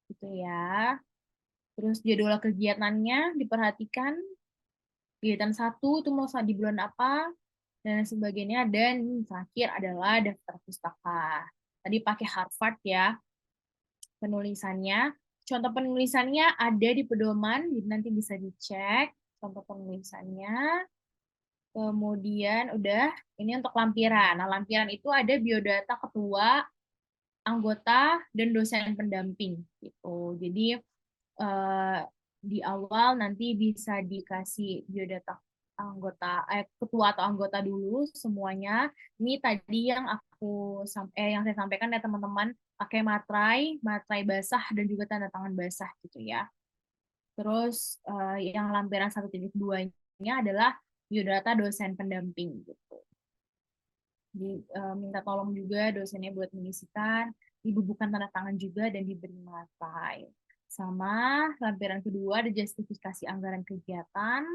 gitu ya. Terus jadwal kegiatannya diperhatikan, kegiatan 1 itu mau di bulan apa, dan sebagainya. Dan terakhir adalah daftar pustaka. Tadi pakai Harvard ya penulisannya. Contoh penulisannya ada di pedoman, jadi nanti bisa dicek contoh penulisannya. Kemudian udah, ini untuk lampiran. Nah, lampiran itu ada biodata ketua, anggota, dan dosen pendamping gitu. Jadi di awal nanti bisa dikasih biodata anggota ketua atau anggota dulu semuanya. Ini tadi yang yang saya sampaikan ya teman-teman, pakai materai basah dan juga tanda tangan basah gitu ya. Terus yang lampiran 1.2-nya adalah biodata dosen pendamping gitu. Minta tolong juga dosennya buat mengisikan, dibubuhkan tanda tangan juga dan diberi materai. Sama lampiran kedua ada justifikasi anggaran kegiatan,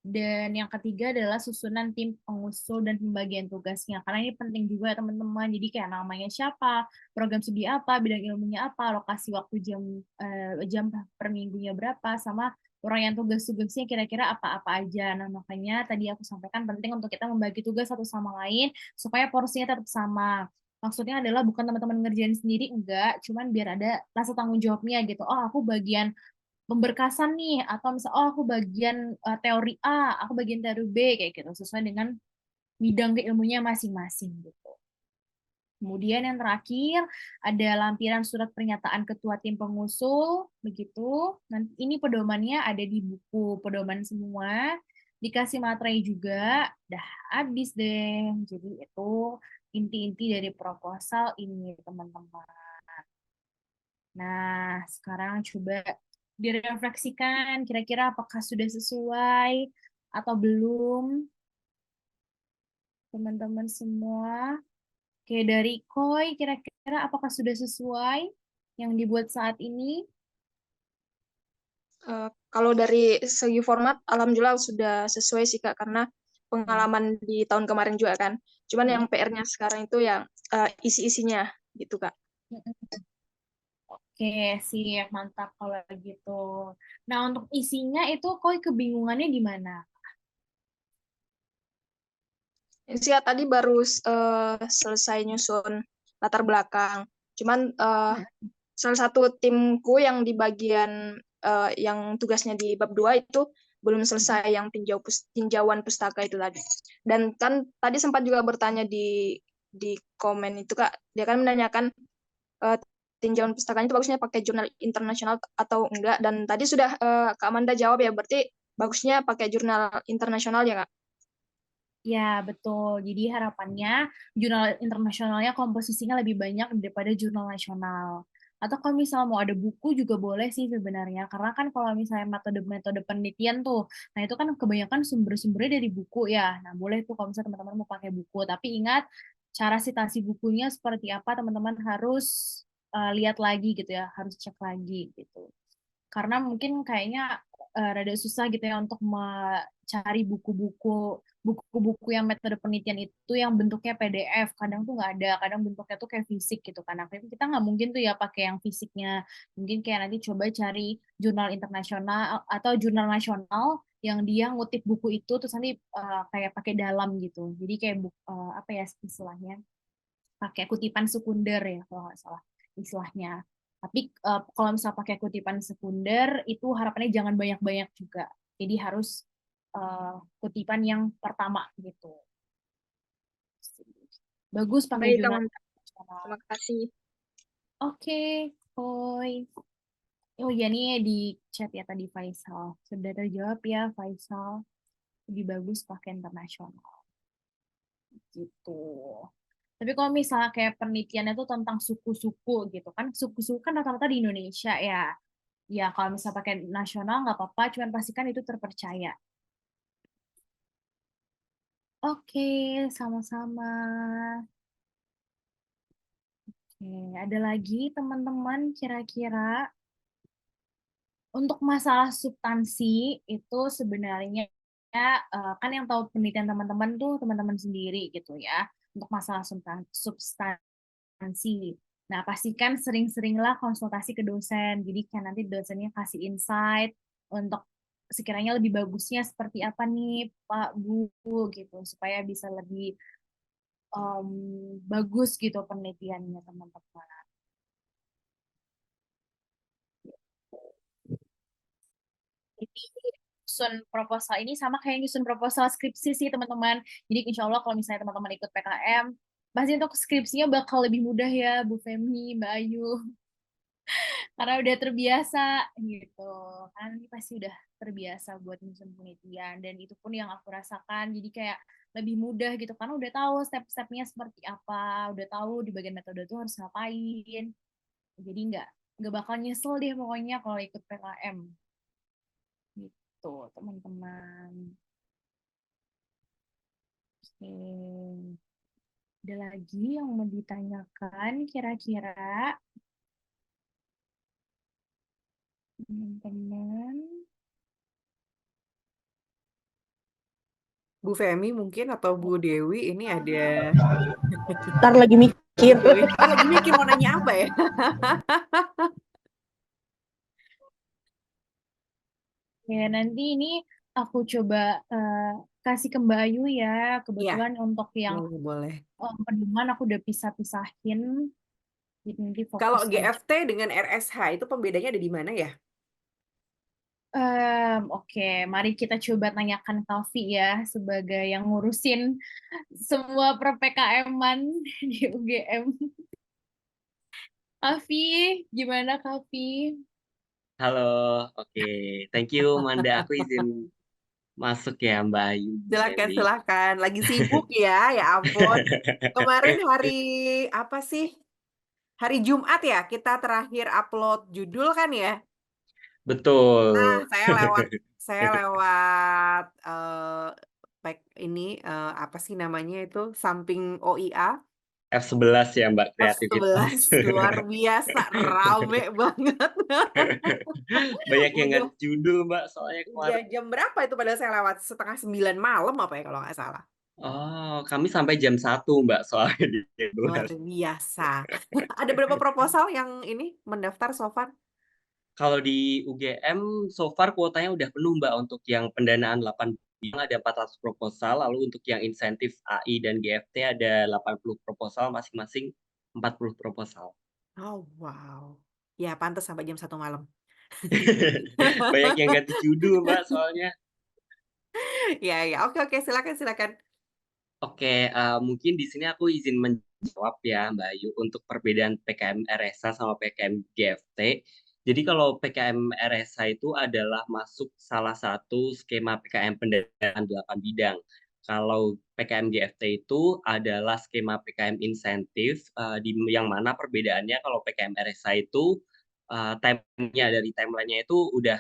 dan yang ketiga adalah susunan tim pengusul dan pembagian tugasnya. Karena ini penting juga ya teman-teman. Jadi kayak namanya siapa, program studi apa, bidang ilmunya apa, lokasi waktu jam per minggunya berapa, sama uraian tugas-tugasnya kira-kira apa-apa aja. Nah, makanya tadi aku sampaikan penting untuk kita membagi tugas satu sama lain supaya porsinya tetap sama. Maksudnya adalah bukan teman-teman ngerjain sendiri, enggak, cuman biar ada rasa tanggung jawabnya gitu. Oh, aku bagian pemberkasan nih, atau misal, oh aku bagian teori A, aku bagian teori B, kayak gitu, sesuai dengan bidang keilmunya masing-masing gitu. Kemudian yang terakhir ada lampiran surat pernyataan ketua tim pengusul, begitu. Nanti ini pedomannya ada di buku pedoman semua, dikasih materai juga, dah habis deh. Jadi itu inti-inti dari proposal ini teman-teman. Nah, sekarang coba direfleksikan, kira-kira apakah sudah sesuai atau belum, teman-teman semua. Oke, dari Koi, kira-kira apakah sudah sesuai yang dibuat saat ini? Kalau dari segi format, alhamdulillah sudah sesuai sih Kak, karena pengalaman di tahun kemarin juga kan. Cuman yang PR-nya sekarang itu yang isi-isinya gitu Kak. Oke, siap, mantap kalau gitu. Nah, untuk isinya itu Koi kebingungannya di mana? Ini sih Kak, tadi baru selesai nyusun latar belakang. Cuman salah satu timku yang di bagian yang tugasnya di bab 2 itu belum selesai yang tinjauan pustaka itu tadi. Dan kan tadi sempat juga bertanya di komen itu Kak, dia kan menanyakan tinjauan pustakanya itu bagusnya pakai jurnal internasional atau enggak, dan tadi sudah Kak Amanda jawab ya, berarti bagusnya pakai jurnal internasional ya Kak? Ya, betul. Jadi harapannya jurnal internasionalnya komposisinya lebih banyak daripada jurnal nasional. Atau kalau misal mau ada buku juga boleh sih sebenarnya. Karena kan kalau misalnya metode-metode penelitian tuh, nah itu kan kebanyakan sumber-sumbernya dari buku ya. Nah, boleh tuh kalau misalnya teman-teman mau pakai buku. Tapi ingat, cara sitasi bukunya seperti apa, teman-teman harus lihat lagi gitu ya. Harus cek lagi gitu. Karena mungkin kayaknya rada susah gitu ya untuk mencari buku-buku yang metode penelitian itu yang bentuknya PDF. Kadang tuh nggak ada, kadang bentuknya tuh kayak fisik gitu kan. Nah, kita nggak mungkin tuh ya pakai yang fisiknya. Mungkin kayak nanti coba cari jurnal internasional atau jurnal nasional yang dia ngutip buku itu terus nanti kayak pakai dalam gitu. Jadi kayak apa ya istilahnya? Pakai kutipan sekunder ya kalau nggak salah istilahnya. Tapi kalau misal pakai kutipan sekunder itu harapannya jangan banyak-banyak juga. Jadi harus kutipan yang pertama gitu. Bagus pakai Baik, jurnal Kang. internasional. Terima kasih. Oke, Koi. Oh ya nih di chat ya tadi Faisal. Sudah terjawab ya Faisal. Lebih bagus pakai internasional. Gitu. Tapi kalau misalnya kayak penelitiannya itu tentang suku-suku gitu kan, suku-suku kan rata-rata di Indonesia ya. Ya kalau misalnya pakai nasional nggak apa-apa, cuman pastikan itu terpercaya. Oke, sama-sama. Oke, ada lagi teman-teman kira-kira untuk masalah substansi itu sebenarnya kan yang tahu penelitian teman-teman tuh teman-teman sendiri gitu ya untuk masalah substansi. Nah, pastikan sering-seringlah konsultasi ke dosen. Jadi kan nanti dosennya kasih insight untuk sekiranya lebih bagusnya seperti apa nih Pak Bu gitu supaya bisa lebih bagus gitu penelitiannya teman-teman. Jadi nyusun proposal ini sama kayak nyusun proposal skripsi sih teman-teman. Jadi insya Allah kalau misalnya teman-teman ikut PKM, pasti untuk skripsinya bakal lebih mudah ya Bu Femi, Mbak Ayu. Karena udah terbiasa gitu. Kan ini pasti udah terbiasa buat nyusun penelitian. Dan itu pun yang aku rasakan. Jadi kayak lebih mudah gitu. Karena udah tahu step-stepnya seperti apa. Udah tahu di bagian metode itu harus ngapain. Jadi nggak bakal nyesel deh pokoknya kalau ikut PKM. Gitu, teman-teman. Oke. Ada lagi yang mau ditanyakan kira-kira teman-teman? Bu Femi mungkin atau Bu Dewi ini ada Ntar lagi mikir. Dewi. Lagi mikir mau nanya apa ya? Ya, nanti ini aku coba kasih ke Mbak Ayu ya. Iya, Kebetulan untuk yang boleh. pedoman aku udah pisah-pisahin. Jadi nanti Kalau fokus aja. GFT dengan RSH itu pembedanya ada di mana ya? Oke, mari kita coba tanyakan Kavi ya sebagai yang ngurusin semua per-PKM-an di UGM. Kavi, gimana Kavi? Halo, oke. Thank you, Manda. Aku izin masuk ya, Mbak Ayu, Bu Silakan, Femi. silakan. Lagi sibuk ya, ya ampun. Kemarin hari apa sih? Hari Jumat ya, kita terakhir upload judul kan ya? Betul. Nah, saya lewat ini apa sih namanya itu? Samping OIA. F11 ya, Mbak, kreativitas. F11 luar biasa, rame banget. Banyak yang Udah ganti judul, Mbak, soalnya kemarin. jam berapa itu padahal saya lewat 8:30 malam apa ya kalau nggak salah. Oh, kami sampai jam 1, Mbak, soalnya di Luar biasa. Ada berapa proposal yang ini mendaftar so far? Kalau di UGM, so far kuotanya udah penuh, Mbak, untuk yang pendanaan 8 bidang ada 400 proposal, lalu untuk yang insentif AI dan GFT ada 80 proposal, masing-masing 40 proposal. Oh, wow. Ya, pantas sampai jam 1 malam. Banyak yang ganti judul, Mbak, soalnya. Ya, ya. Oke, oke. Silakan, silakan. Oke, mungkin di sini aku izin menjawab ya, Mbak Ayu, untuk perbedaan PKM RSA sama PKM GFT. Jadi kalau PKM RSA itu adalah masuk salah satu skema PKM pendanaan 8 bidang. Kalau PKM GFT itu adalah skema PKM insentif, yang mana perbedaannya kalau PKM RSA itu timeline-nya itu udah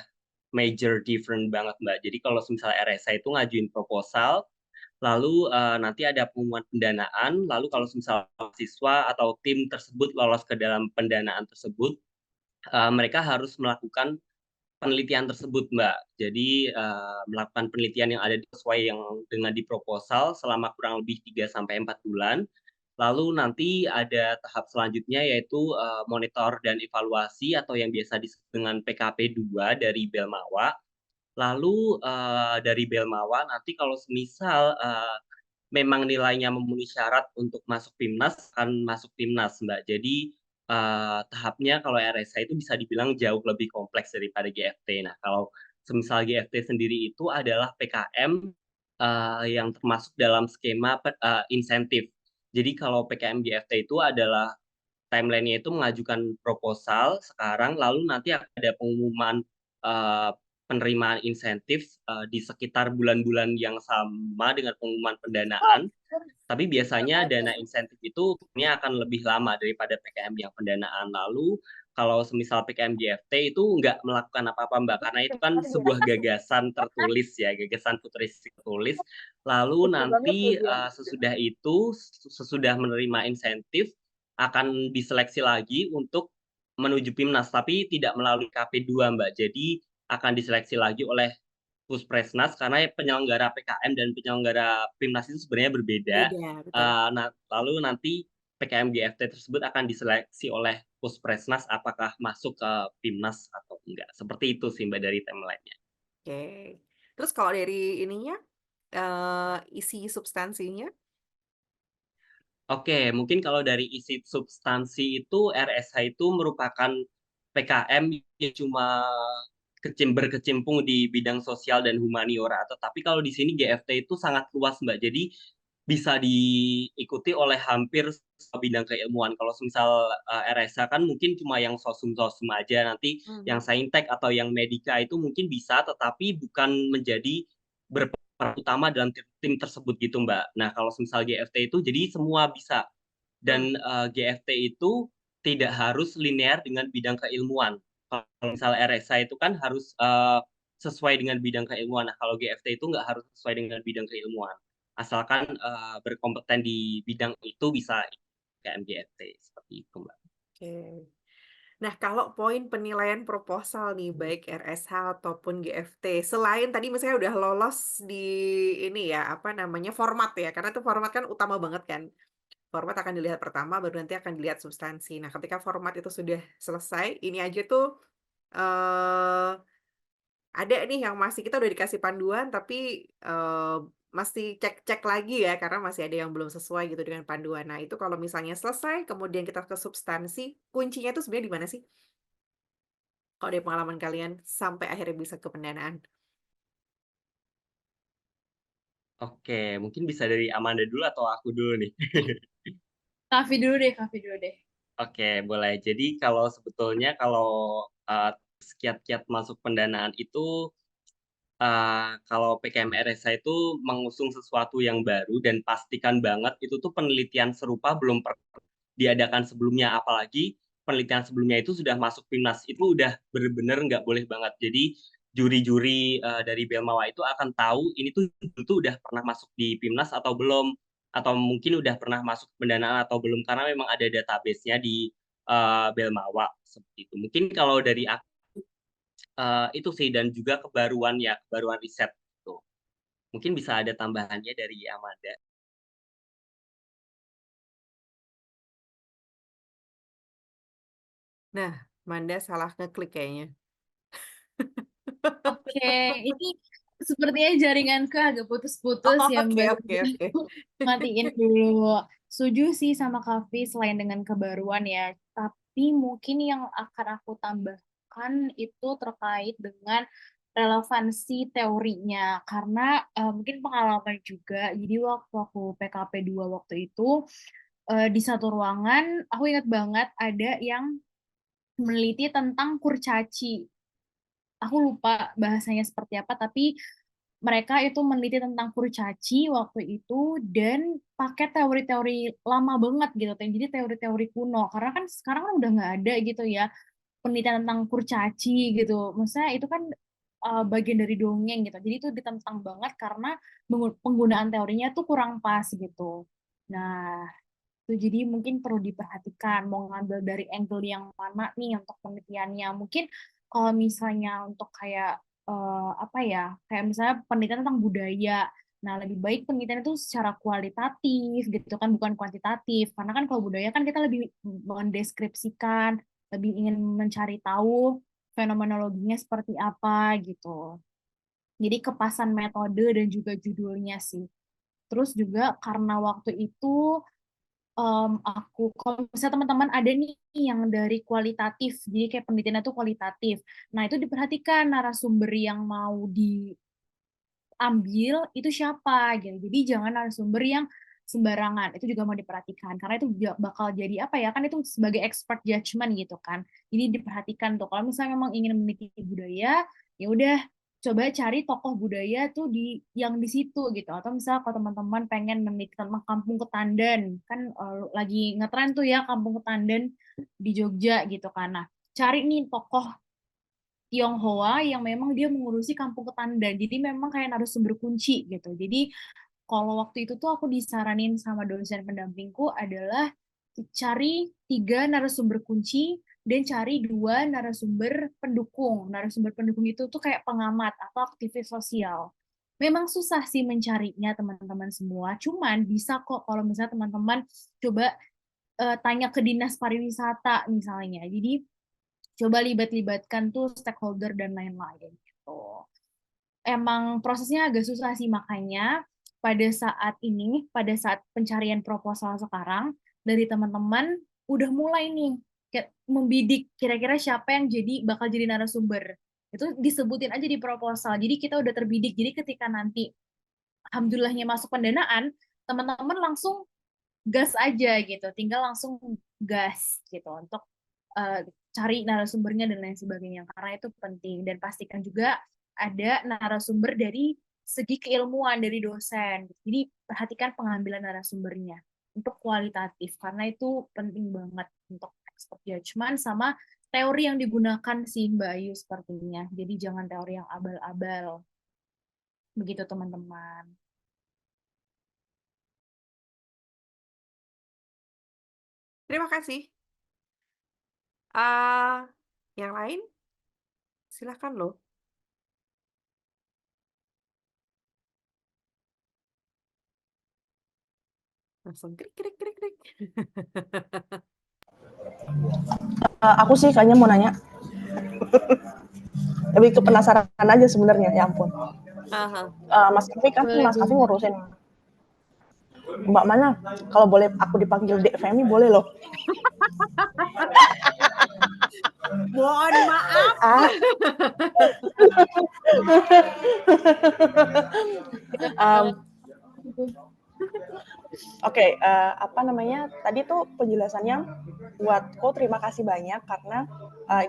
major different banget, Mbak. Jadi kalau misalnya RSA itu ngajuin proposal, lalu nanti ada pengumuman pendanaan, lalu kalau misalnya siswa atau tim tersebut lolos ke dalam pendanaan tersebut, mereka harus melakukan penelitian tersebut, Mbak. Jadi melakukan penelitian yang ada sesuai yang dengan di proposal selama kurang lebih 3-4 bulan. Lalu nanti ada tahap selanjutnya yaitu monitor dan evaluasi atau yang biasa disebut dengan PKP 2 dari Belmawa. Lalu dari Belmawa nanti kalau semisal memang nilainya memenuhi syarat untuk masuk timnas, akan masuk timnas, Mbak. Jadi tahapnya kalau RSA itu bisa dibilang jauh lebih kompleks daripada GFT. Nah, kalau semisal GFT sendiri itu adalah PKM yang termasuk dalam skema insentif. Jadi kalau PKM GFT itu adalah timeline-nya itu mengajukan proposal sekarang, lalu nanti ada pengumuman penerimaan insentif di sekitar bulan-bulan yang sama dengan pengumuman pendanaan. Tapi biasanya dana insentif itu ini akan lebih lama daripada PKM yang pendanaan. Lalu kalau semisal PKM GFT itu nggak melakukan apa-apa, Mbak, karena itu kan sebuah gagasan tertulis ya, gagasan futuristik tertulis. Lalu nanti sesudah itu, sesudah menerima insentif, akan diseleksi lagi untuk menuju PIMNAS, tapi tidak melalui KP2, Mbak. Jadi akan diseleksi lagi oleh Puspresnas karena penyelenggara PKM dan penyelenggara PIMNAS itu sebenarnya berbeda. Beda, betul. Nah, lalu nanti PKM GFT tersebut akan diseleksi oleh Puspresnas apakah masuk ke PIMNAS atau enggak. Seperti itu sih Mbak dari timeline-nya. Oke. Terus kalau dari ininya, isi substansinya? Oke, mungkin kalau dari isi substansi itu RSH itu merupakan PKM yang cuma berkecimpung di bidang sosial dan humaniora. Tetapi kalau di sini GFT itu sangat luas, Mbak. Jadi bisa diikuti oleh hampir semua bidang keilmuan. Kalau misal RSH kan mungkin cuma yang sosum-sosum aja. Nanti yang saintek atau yang medika itu mungkin bisa, tetapi bukan menjadi berperan utama dalam tim tersebut gitu, Mbak. Nah, kalau misal GFT itu jadi semua bisa. Dan GFT itu tidak harus linear dengan bidang keilmuan. Kalau misal RSA itu kan harus sesuai dengan bidang keilmuan. Nah, kalau GFT itu nggak harus sesuai dengan bidang keilmuan. Asalkan berkompeten di bidang itu bisa KM GFT. Seperti itu, Mbak. Oke. Nah, kalau poin penilaian proposal nih, baik RSH ataupun GFT, selain tadi misalnya udah lolos di ini ya, apa namanya, format ya, karena itu format kan utama banget kan. Format akan dilihat pertama, baru nanti akan dilihat substansi. Nah, ketika format itu sudah selesai, ini aja tuh eh ada nih yang masih kita udah dikasih panduan, tapi masih cek-cek lagi ya, karena masih ada yang belum sesuai gitu dengan panduan. Nah, itu kalau misalnya selesai, kemudian kita ke substansi, kuncinya itu sebenarnya di mana sih? Kalau dari pengalaman kalian sampai akhirnya bisa ke pendanaan. Oke, mungkin bisa dari Amanda dulu atau aku dulu nih. Kavi dulu deh. Oke, boleh. Jadi kalau sebetulnya kalau kiat-kiat masuk pendanaan itu kalau PKM RSA itu mengusung sesuatu yang baru dan pastikan banget itu tuh penelitian serupa belum pernah diadakan sebelumnya, apalagi penelitian sebelumnya itu sudah masuk PIMNAS, itu udah bener-bener nggak boleh banget. Jadi juri-juri dari Belmawa itu akan tahu ini tuh udah pernah masuk di PIMNAS atau belum, atau mungkin udah pernah masuk pendanaan atau belum, karena memang ada database-nya di Belmawa seperti itu. Mungkin kalau dari itu sih, dan juga kebaruan riset itu. Mungkin bisa ada tambahannya dari Amanda. Nah, Manda salah ngeklik kayaknya. Oke, ini sepertinya jaringanku agak putus-putus Oh, ya oke, Mbak. oke, oke. Matiin dulu. Setuju sih sama Kavi selain dengan kebaruan ya, tapi mungkin yang akan aku tambahkan itu terkait dengan relevansi teorinya. Karena mungkin pengalaman juga, jadi waktu aku PKP 2 waktu itu, di satu ruangan, aku ingat banget ada yang meneliti tentang kurcaci. Aku lupa bahasanya seperti apa, tapi mereka itu meneliti tentang kurcaci waktu itu dan pakai teori-teori lama banget gitu. Jadi teori-teori kuno. Karena kan sekarang kan udah nggak ada gitu ya penelitian tentang kurcaci gitu. Maksudnya itu kan bagian dari dongeng gitu. Jadi itu ditentang banget karena penggunaan teorinya tuh kurang pas gitu. Nah, itu jadi mungkin perlu diperhatikan mau ngambil dari angle yang mana nih untuk penelitiannya. Mungkin kalau misalnya untuk kayak apa ya, kayak misalnya penelitian tentang budaya. Nah, lebih baik penelitian itu secara kualitatif gitu kan, bukan kuantitatif. Karena kan kalau budaya kan kita lebih mendeskripsikan, lebih ingin mencari tahu fenomenologinya seperti apa gitu. Jadi kepasan metode dan juga judulnya sih. Terus juga karena waktu itu aku, kalau misalnya teman-teman ada nih yang dari kualitatif, jadi kayak penelitiannya tuh kualitatif. Nah, itu diperhatikan narasumber yang mau diambil itu siapa gitu. Jadi jangan narasumber yang sembarangan. Itu juga mau diperhatikan karena itu bakal jadi apa ya? Kan itu sebagai expert judgment gitu kan. Jadi diperhatikan tuh kalau misalnya memang ingin meneliti budaya, ya udah coba cari tokoh budaya tuh yang di situ gitu. Atau misalnya kalau teman-teman pengen meneliti tentang Kampung Ketandan, kan lagi ngetren tuh ya Kampung Ketandan di Jogja gitu kan. Nah, cari nih tokoh Tionghoa yang memang dia mengurusi Kampung Ketandan. Jadi memang kayak narasumber kunci gitu. Jadi kalau waktu itu tuh aku disaranin sama dosen pendampingku adalah cari 3 narasumber kunci dan cari 2 narasumber pendukung. Narasumber pendukung itu tuh kayak pengamat atau aktivis sosial. Memang susah sih mencarinya teman-teman semua, cuman bisa kok kalau misalnya teman-teman coba tanya ke dinas pariwisata misalnya. Jadi coba libatkan tuh stakeholder dan lain-lain gitu. Emang prosesnya agak susah sih, makanya pada saat pencarian proposal sekarang, dari teman-teman udah mulai nih kayak membidik kira-kira siapa yang bakal jadi narasumber. Itu disebutin aja di proposal. Jadi kita udah terbidik. Jadi ketika nanti alhamdulillahnya masuk pendanaan, teman-teman langsung gas aja gitu. Tinggal langsung gas gitu untuk cari narasumbernya dan lain sebagainya. Karena itu penting. Dan pastikan juga ada narasumber dari segi keilmuan dari dosen. Jadi perhatikan pengambilan narasumbernya untuk kualitatif. Karena itu penting banget untuk expert judgment sama teori yang digunakan sih Mbak Ayu sepertinya. Jadi jangan teori yang abal-abal. Begitu teman-teman. Terima kasih. Ah, yang lain? Silakan loh. Langsung krik krik krik krik. Aku sih kayaknya mau nanya. Lebih ke penasaran aja sebenarnya, ya ampun. Aha. Mas Kavi kan Boleh, Mas Kavi boleh. ngurusin Mbak Mana, kalau boleh aku dipanggil Dek Femi boleh loh. Mohon maaf. Ah. Oke, apa namanya? Tadi tuh penjelasannya buatku terima kasih banyak karena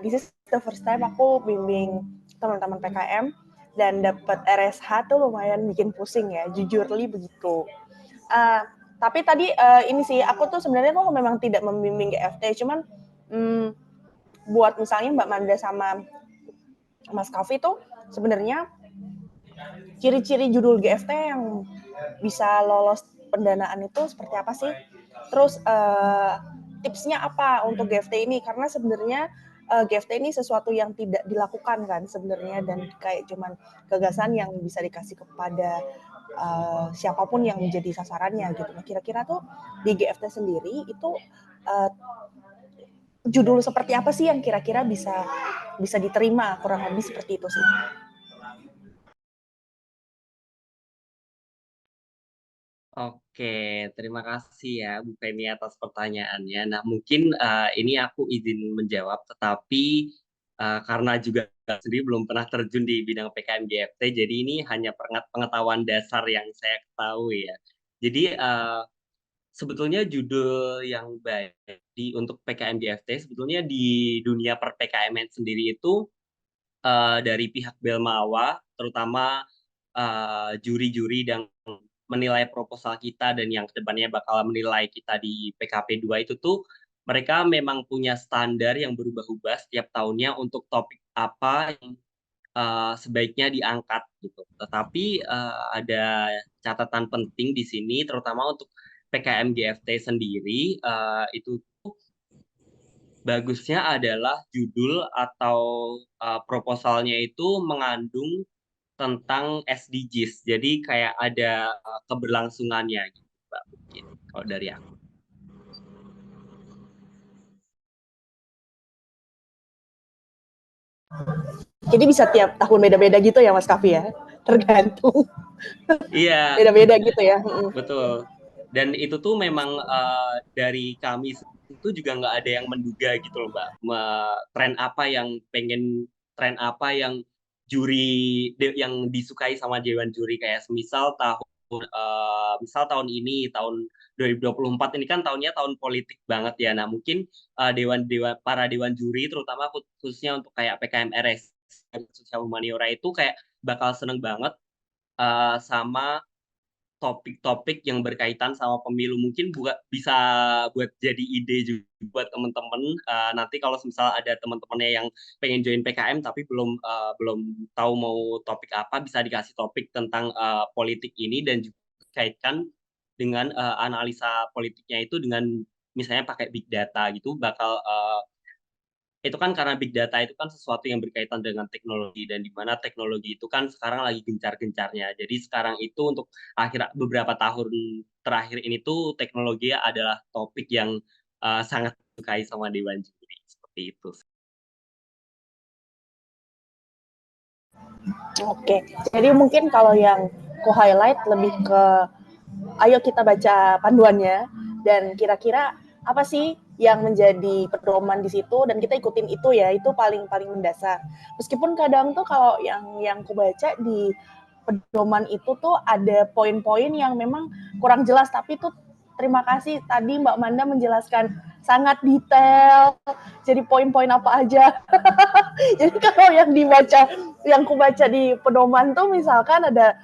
this is the first time aku bimbing teman-teman PKM dan dapat RSH tuh lumayan bikin pusing ya, jujurly begitu. Tapi tadi ini sih aku tuh sebenarnya tuh memang tidak membimbing GFT, cuman buat misalnya Mbak Manda sama Mas Kavi tuh sebenarnya ciri-ciri judul GFT yang bisa lolos pendanaan itu seperti apa sih? Terus tipsnya apa untuk GFT ini? Karena sebenarnya GFT ini sesuatu yang tidak dilakukan kan sebenarnya, dan kayak cuman gagasan yang bisa dikasih kepada siapapun yang menjadi sasarannya gitu. Nah, kira-kira tuh di GFT sendiri itu judul seperti apa sih yang kira-kira bisa diterima, kurang lebih seperti itu sih. Oke, terima kasih ya Bu Femi atas pertanyaannya. Nah, mungkin ini aku izin menjawab, tetapi karena juga sendiri belum pernah terjun di bidang PKM GFT, jadi ini hanya pengetahuan dasar yang saya ketahui ya. Jadi sebetulnya judul yang baik untuk PKM GFT sebetulnya di dunia per PKM sendiri itu dari pihak Belmawa, terutama juri-juri dan menilai proposal kita dan yang kedepannya bakal menilai kita di PKP 2 itu tuh mereka memang punya standar yang berubah-ubah setiap tahunnya untuk topik apa yang sebaiknya diangkat gitu. Tetapi ada catatan penting di sini, terutama untuk PKM GFT sendiri itu bagusnya adalah judul atau proposalnya itu mengandung tentang SDGs. Jadi kayak ada keberlangsungannya gitu, Mbak, mungkin kalau dari aku. Jadi bisa tiap tahun beda-beda gitu ya Mas Kavi ya? Tergantung. Iya. Beda-beda gitu ya. Betul. Dan itu tuh memang dari kami itu juga nggak ada yang menduga gitu loh Mbak. Tren apa yang yang disukai sama dewan juri, kayak misal tahun ini tahun 2024 ini kan tahunnya tahun politik banget ya. Nah, mungkin para dewan juri terutama khususnya untuk kayak PKMRS sosial humaniora itu kayak bakal seneng banget sama topik-topik yang berkaitan sama pemilu. Mungkin bisa buat jadi ide juga buat teman-teman. Nanti kalau misal ada teman-temannya yang pengen join PKM tapi belum tahu mau topik apa, bisa dikasih topik tentang politik ini dan juga kaitkan dengan analisa politiknya itu dengan misalnya pakai big data gitu, bakal itu kan karena big data itu kan sesuatu yang berkaitan dengan teknologi dan di mana teknologi itu kan sekarang lagi gencar-gencarnya. Jadi sekarang itu untuk beberapa tahun terakhir ini tuh teknologi adalah topik yang sangat disukai sama Dewan Juri seperti itu. Oke, jadi mungkin kalau yang ku highlight lebih ke ayo kita baca panduannya dan kira-kira apa sih yang menjadi pedoman di situ dan kita ikutin itu ya, itu paling mendasar. Meskipun kadang tuh kalau yang ku baca di pedoman itu tuh ada poin-poin yang memang kurang jelas, tapi tuh terima kasih tadi Mbak Manda menjelaskan sangat detail. Jadi poin-poin apa aja. Jadi kalau yang ku baca di pedoman tuh misalkan ada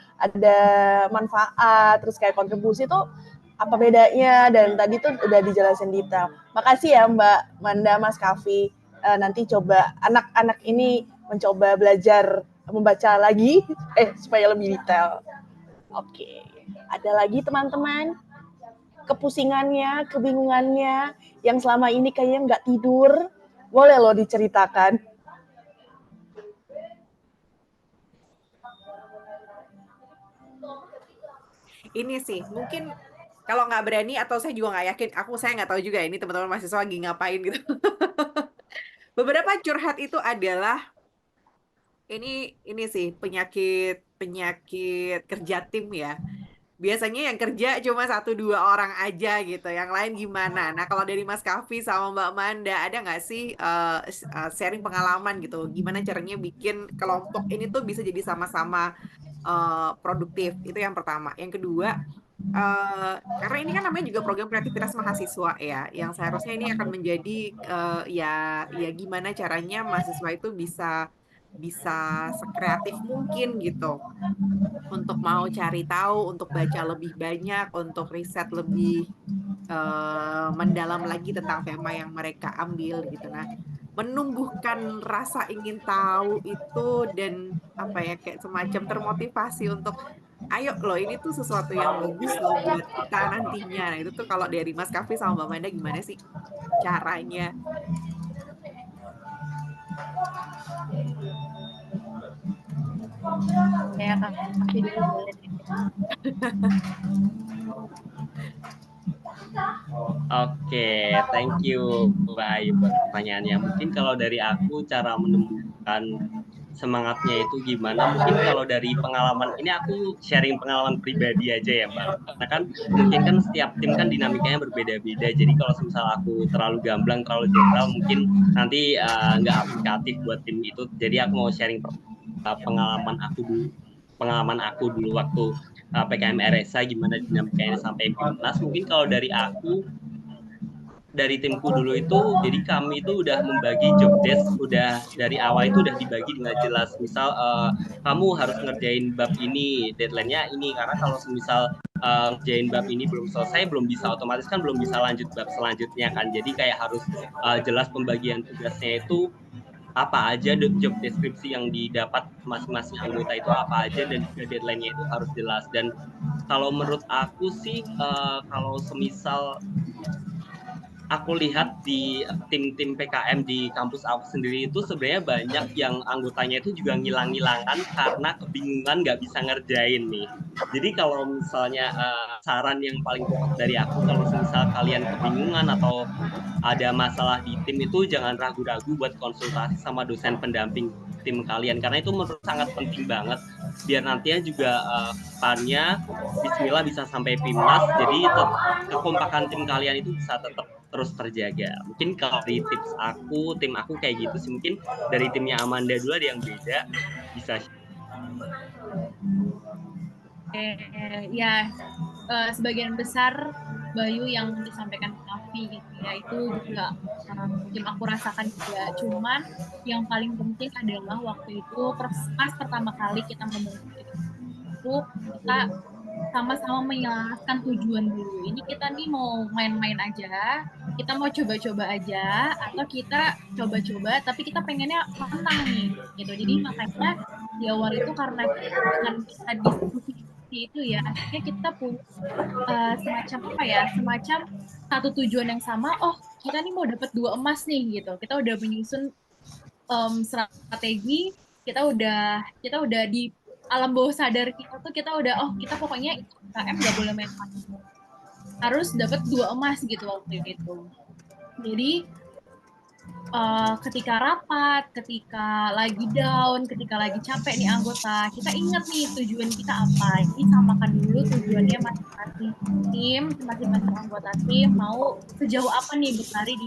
manfaat, terus kayak kontribusi tuh apa bedanya, dan tadi tuh udah dijelasin detail. Makasih ya Mbak Manda, Mas Kavi. Nanti coba anak-anak ini mencoba belajar membaca lagi supaya lebih detail. Oke. Ada lagi teman-teman kepusingannya, kebingungannya yang selama ini kayaknya nggak tidur, boleh loh diceritakan. Ini sih, mungkin kalau nggak berani atau saya juga nggak yakin, saya nggak tahu juga ini teman-teman mahasiswa lagi ngapain gitu. Beberapa curhat itu adalah ini sih penyakit kerja tim ya. Biasanya yang kerja cuma 1-2 orang aja gitu, yang lain gimana? Nah, kalau dari Mas Kavi sama Mbak Manda, ada nggak sih sharing pengalaman gitu, gimana caranya bikin kelompok ini tuh bisa jadi sama-sama produktif? Itu yang pertama. Yang kedua, karena ini kan namanya juga program kreativitas mahasiswa ya, yang seharusnya ini akan menjadi ya gimana caranya mahasiswa itu bisa bisa sekreatif mungkin gitu untuk mau cari tahu, untuk baca lebih banyak, untuk riset lebih mendalam lagi tentang tema yang mereka ambil gitu. Nah, menumbuhkan rasa ingin tahu itu dan apa ya kayak semacam termotivasi untuk ayo loh ini tuh sesuatu yang bagus loh buat kita nantinya. Nah, itu tuh kalau dari Mas Kavi sama Mbak Manda gimana sih caranya? Kayak Kavi dulu boleh. Oke, thank you Mbak Ayu buat pertanyaannya. Mungkin kalau dari aku cara menumbuhkan semangatnya itu gimana? Mungkin kalau dari pengalaman ini aku sharing pengalaman pribadi aja ya Mbak. Karena kan mungkin kan setiap tim kan dinamikanya berbeda-beda. Jadi kalau misal aku terlalu gamblang, terlalu general, mungkin nanti nggak aplikatif buat tim itu. Jadi aku mau sharing pengalaman aku dulu waktu PKM RSA gimana dinamikanya sampai PIMNAS. Mungkin kalau dari aku, dari timku dulu itu, jadi kami itu udah membagi job desk, udah dari awal itu udah dibagi dengan jelas. Misal kamu harus ngerjain bab ini, deadline-nya ini. Karena kalau misal ngerjain bab ini belum selesai, belum bisa otomatis kan belum bisa lanjut bab selanjutnya kan. Jadi kayak harus jelas pembagian tugasnya itu apa aja, job deskripsi yang didapat masing-masing anggota itu apa aja, dan juga deadline-nya itu harus jelas. Dan kalau menurut aku sih kalau semisal aku lihat di tim-tim PKM di kampus aku sendiri itu sebenarnya banyak yang anggotanya itu juga ngilang-ngilangan karena kebingungan nggak bisa ngerjain nih. Jadi kalau misalnya saran yang paling pokok dari aku, kalau misal kalian kebingungan atau ada masalah di tim itu jangan ragu-ragu buat konsultasi sama dosen pendamping tim kalian, karena itu menurut sangat penting banget biar nantinya juga depannya Bismillah bisa sampai PIMNAS, jadi kekompakan tim kalian itu bisa tetap terus terjaga. Mungkin kalau dari tips aku, tim aku kayak gitu sih. Mungkin dari timnya Amanda dulu ada yang beda, bisa. Ya, sebagian besar Bayu yang disampaikan Kavi gitu ya, itu juga mungkin aku rasakan juga. Cuman yang paling penting adalah waktu itu pas pertama kali kita membentuk itu, kita sama-sama menjelaskan tujuan dulu. Ini kita nih mau main-main aja, kita mau coba-coba aja, atau kita coba-coba tapi kita pengennya menang nih gitu. Jadi makanya di awal itu karena dengan kita diskusi itu ya, akhirnya kita punya semacam satu tujuan yang sama, oh kita nih mau dapat 2 emas nih gitu. Kita udah menyusun strategi, kita udah di alam bawah sadar kita tuh kita udah kita pokoknya KM nggak boleh main main, harus dapat 2 emas gitu waktu itu. Jadi ketika rapat, ketika lagi down, ketika lagi capek nih anggota, kita ingat nih tujuan kita apa. Jadi samakan dulu tujuannya masing-masing tim, masing-masing anggota tim mau sejauh apa nih berlari di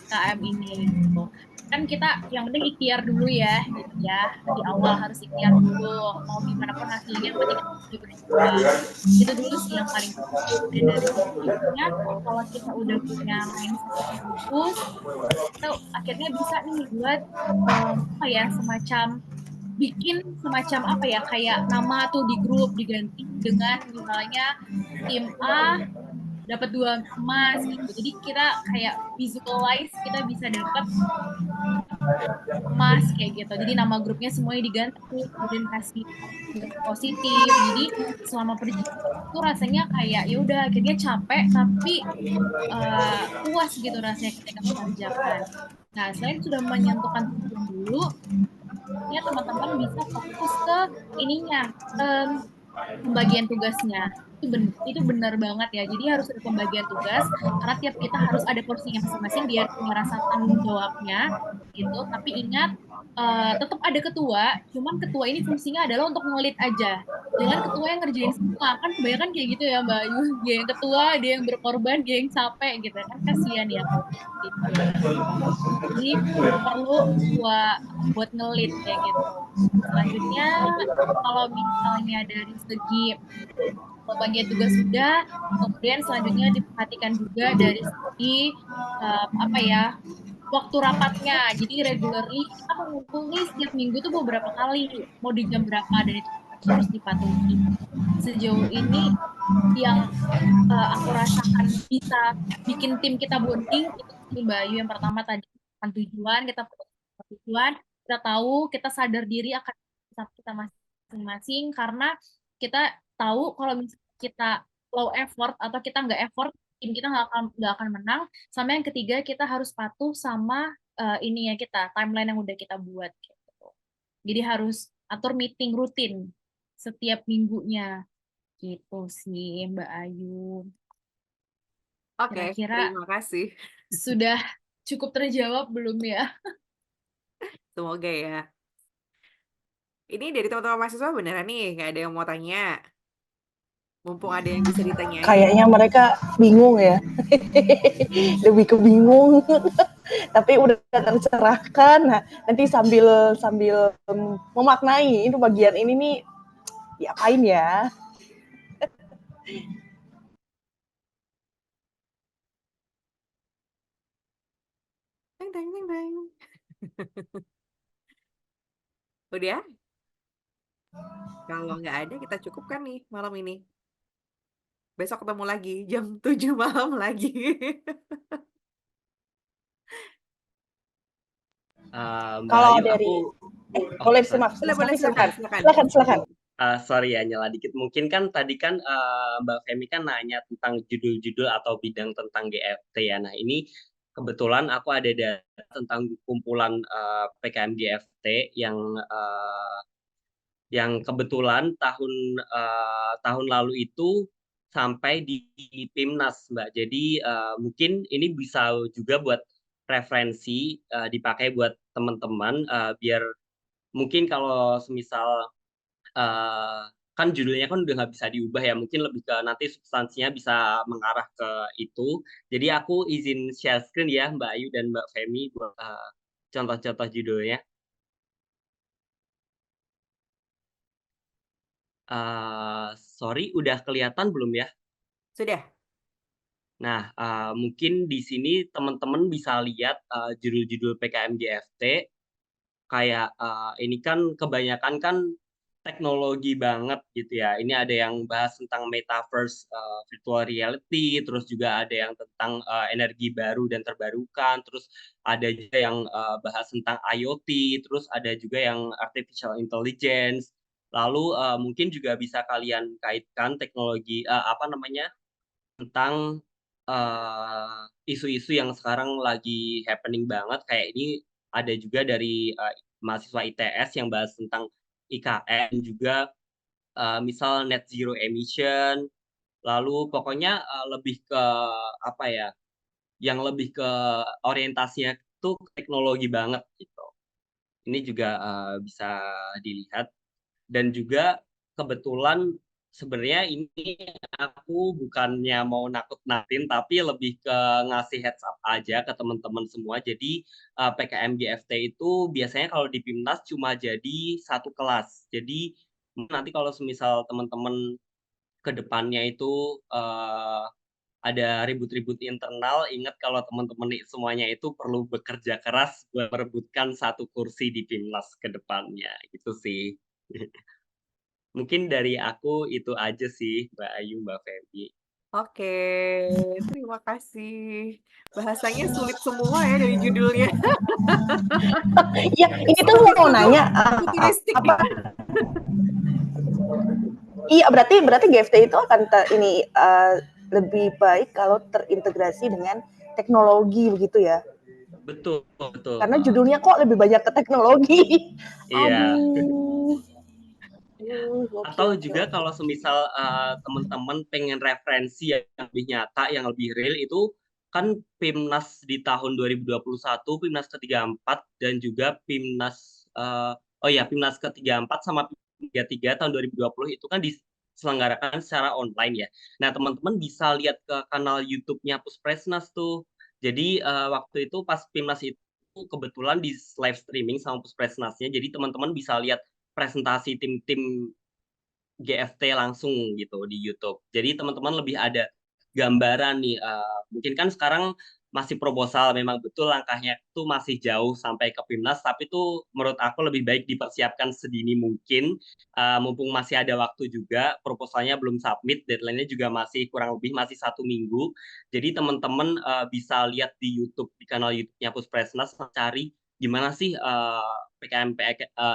KM ini gitu. Kan kita yang penting ikhtiar dulu ya, gitu ya. Di awal harus ikhtiar dulu. Mau gimana pun hasilnya, yang penting kita berjuang. Itu dulu sih yang paling penting. Dan dari situnya, kalau kita udah punya mindset yang bagus, kita akhirnya bisa nih buat apa ya, semacam bikin semacam apa ya, kayak nama tuh di grup diganti dengan misalnya tim A dapat 2 emas gitu. Jadi kita kayak visualize kita bisa dapat emas kayak gitu. Jadi nama grupnya semuanya diganti, kemudian kasih positif. Jadi selama perjalanan itu rasanya kayak ya udah akhirnya capek tapi puas gitu rasanya ketika mengerjakan. Nah, selain sudah menyentuhkan tujuan dulu, ya teman-teman bisa fokus ke ininya, pembagian tugasnya. Itu benar banget ya. Jadi harus ada pembagian tugas karena tiap kita harus ada porsinya masing-masing biar punya rasa tanggung jawabnya gitu. Tapi ingat tetap ada ketua, cuman ketua ini fungsinya adalah untuk ngelit aja. Jangan ketua yang ngerjain semua. Kan kebanyakan kayak gitu ya Mbak Ayu. Dia yang ketua, dia yang berkorban, dia yang capek gitu. Kan kasihan ya kalau gitu. Jadi perlu buat ngelit kayak gitu. Selanjutnya kalau misalnya dari segi pembagian tugas sudah, kemudian selanjutnya diperhatikan juga dari segi apa ya, waktu rapatnya. Jadi regularly kita mengumpul nih setiap minggu tuh beberapa kali, mau di jam berapa, dan itu harus dipatuhi. Sejauh ini yang aku rasakan bisa bikin tim kita bonding itu si Mbak Ayu yang pertama tadi, tujuan, kita punya tujuan, kita tahu, kita sadar diri akan kita masing-masing karena kita tahu kalau misalnya kita low effort atau kita nggak effort, tim kita nggak akan menang. Sama yang ketiga, kita harus patuh sama ini ya kita timeline yang udah kita buat gitu. Jadi harus atur meeting rutin setiap minggunya gitu sih Mbak Ayu. Oke, Kira-kira terima kasih. sudah cukup terjawab belum ya? Semoga ya. Ini dari teman-teman mahasiswa beneran nih, nggak ada yang mau tanya. Mumpung ada yang bisa ditanyain. Kayaknya mereka bingung ya. Lebih ke bingung. Tapi udah tercerahkan. Nah, nanti sambil memaknai itu bagian ini nih diapain ya? Teng, teng, teng, teng. Udah? Kalau nggak ada, kita cukupkan nih malam ini. Besok ketemu lagi, jam 7 malam lagi. Mbak Kalau Ayu, dari oh, boleh sorry. Mas Boleh, Kavi silakan, silakan. silakan. Silakan. Sorry ya, nyela dikit. Mungkin kan tadi kan Mbak Femi kan nanya tentang judul-judul atau bidang tentang GFT ya. Nah, ini kebetulan aku ada data tentang kumpulan PKM GFT yang kebetulan tahun lalu itu sampai di PIMNAS, Mbak. Jadi mungkin ini bisa juga buat referensi dipakai buat teman-teman biar mungkin kalau semisal kan judulnya kan udah nggak bisa diubah ya, mungkin lebih ke nanti substansinya bisa mengarah ke itu. Jadi aku izin share screen ya Mbak Ayu dan Mbak Femi buat contoh-contoh judulnya. Sorry, udah kelihatan belum ya? Sudah. Nah, mungkin di sini teman-teman bisa lihat judul-judul PKM GFT. Kayak ini kan kebanyakan kan teknologi banget gitu ya. Ini ada yang bahas tentang metaverse, virtual reality, terus juga ada yang tentang energi baru dan terbarukan, terus ada juga yang bahas tentang IoT, terus ada juga yang artificial intelligence. Lalu mungkin juga bisa kalian kaitkan teknologi apa namanya tentang isu-isu yang sekarang lagi happening banget kayak ini ada juga dari mahasiswa ITS yang bahas tentang IKN juga misal net zero emission lalu pokoknya lebih ke apa ya yang lebih ke orientasinya tuh teknologi banget gitu. Ini juga bisa dilihat dan juga kebetulan sebenarnya ini aku bukannya mau nakut-nakutin tapi lebih ke ngasih heads up aja ke teman-teman semua. Jadi PKM GFT itu biasanya kalau di PIMNAS cuma jadi satu kelas. Jadi nanti kalau semisal teman-teman ke depannya itu ada ribut-ribut internal, ingat kalau teman-teman semuanya itu perlu bekerja keras buat merebutkan satu kursi di PIMNAS ke depannya. Gitu sih. Mungkin dari aku itu aja sih, Mbak Ayu, Mbak Feby. Oke, terima kasih. Bahasanya sulit semua ya dari judulnya. Iya, ini tuh mau nanya Futuristik. apa? Iya, berarti GFT itu akan ini lebih baik kalau terintegrasi dengan teknologi begitu ya? Betul, betul. Karena judulnya kok lebih banyak ke teknologi. Iya. Aduh. Atau juga kalau semisal teman-teman pengen referensi yang lebih nyata, yang lebih real itu kan PIMNAS di tahun 2021, PIMNAS ke-34 dan juga PIMNAS PIMNAS ke-34 sama ke-33 tahun 2020 itu kan diselenggarakan secara online ya. Nah, teman-teman bisa lihat ke kanal YouTube-nya Puspresnas tuh. Jadi waktu itu pas PIMNAS itu kebetulan di live streaming sama Puspresnasnya. Jadi teman-teman bisa lihat presentasi tim-tim GFT langsung gitu di YouTube. Jadi teman-teman lebih ada gambaran nih. Mungkin kan sekarang masih proposal, memang betul langkahnya itu masih jauh sampai ke PIMNAS, tapi itu menurut aku lebih baik dipersiapkan sedini mungkin, mumpung masih ada waktu juga, proposalnya belum submit, deadline-nya juga masih kurang lebih masih 1 minggu. Jadi teman-teman bisa lihat di YouTube, di kanal YouTube-nya Puspresnas, cari gimana sih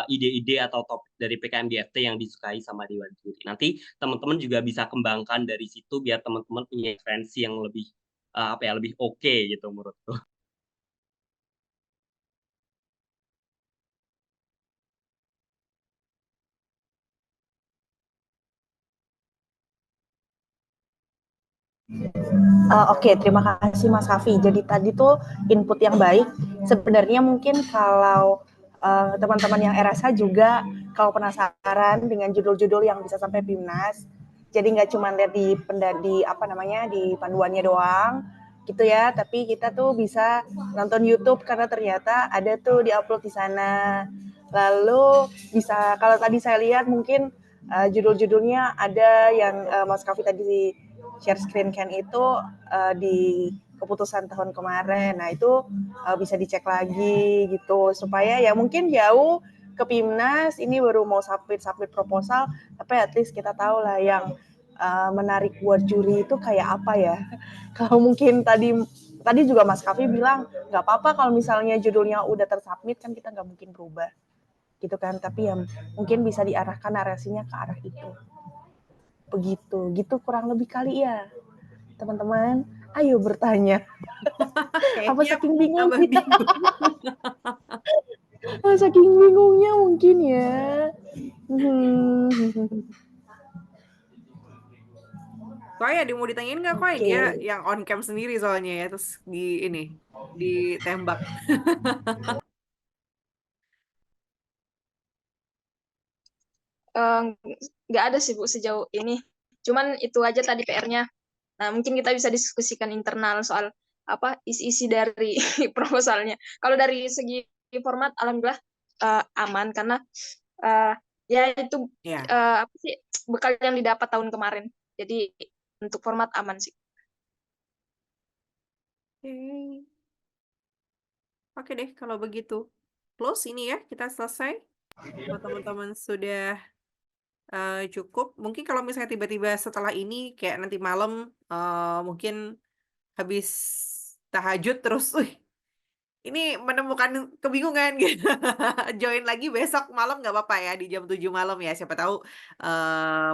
ide-ide atau topik dari PKM GFT yang disukai sama Dewan Juri. Nanti teman-teman juga bisa kembangkan dari situ biar teman-teman punya referensi yang lebih lebih oke gitu menurutku. Oke, terima kasih Mas Hafi. Jadi tadi tuh input yang baik. Sebenarnya mungkin kalau teman-teman yang RSH juga kalau penasaran dengan judul-judul yang bisa sampai PIMNAS, jadi nggak cuma lihat di di panduannya doang gitu ya, tapi kita tuh bisa nonton YouTube karena ternyata ada tuh diupload di sana. Lalu bisa kalau tadi saya lihat mungkin judul-judulnya ada yang Mas Kavi tadi share screen can itu di keputusan tahun kemarin. Nah, itu bisa dicek lagi gitu supaya ya mungkin jauh ke PIMNAS ini baru mau submit proposal, tapi at least kita tahu lah yang menarik buat juri itu kayak apa ya. Kalau mungkin tadi juga Mas Kavi bilang nggak apa-apa kalau misalnya judulnya udah tersubmit kan kita nggak mungkin berubah gitu kan, tapi ya mungkin bisa diarahkan narasinya ke arah itu. Begitu, gitu kurang lebih kali ya teman-teman. Ayo bertanya. Apa saking bingung kita? Saking bingungnya mungkin ya. Kok ya, mau ditanyain nggak kok? Dia yang on cam sendiri soalnya ya, terus ditembak. Nggak ada sih Bu sejauh ini. Cuman itu aja tadi PR-nya. Nah, mungkin kita bisa diskusikan internal soal isi-isi dari proposalnya. Kalau dari segi format, alhamdulillah aman karena ya itu bekal yang didapat tahun kemarin. Jadi untuk format aman sih. Oke deh, kalau begitu. Close ini ya, kita selesai. Kalau teman-teman sudah cukup, mungkin kalau misalnya tiba-tiba setelah ini, kayak nanti malam, mungkin habis tahajud terus, ini menemukan kebingungan gitu. Join lagi besok malam nggak apa-apa ya, di jam 7 malam ya. Siapa tahu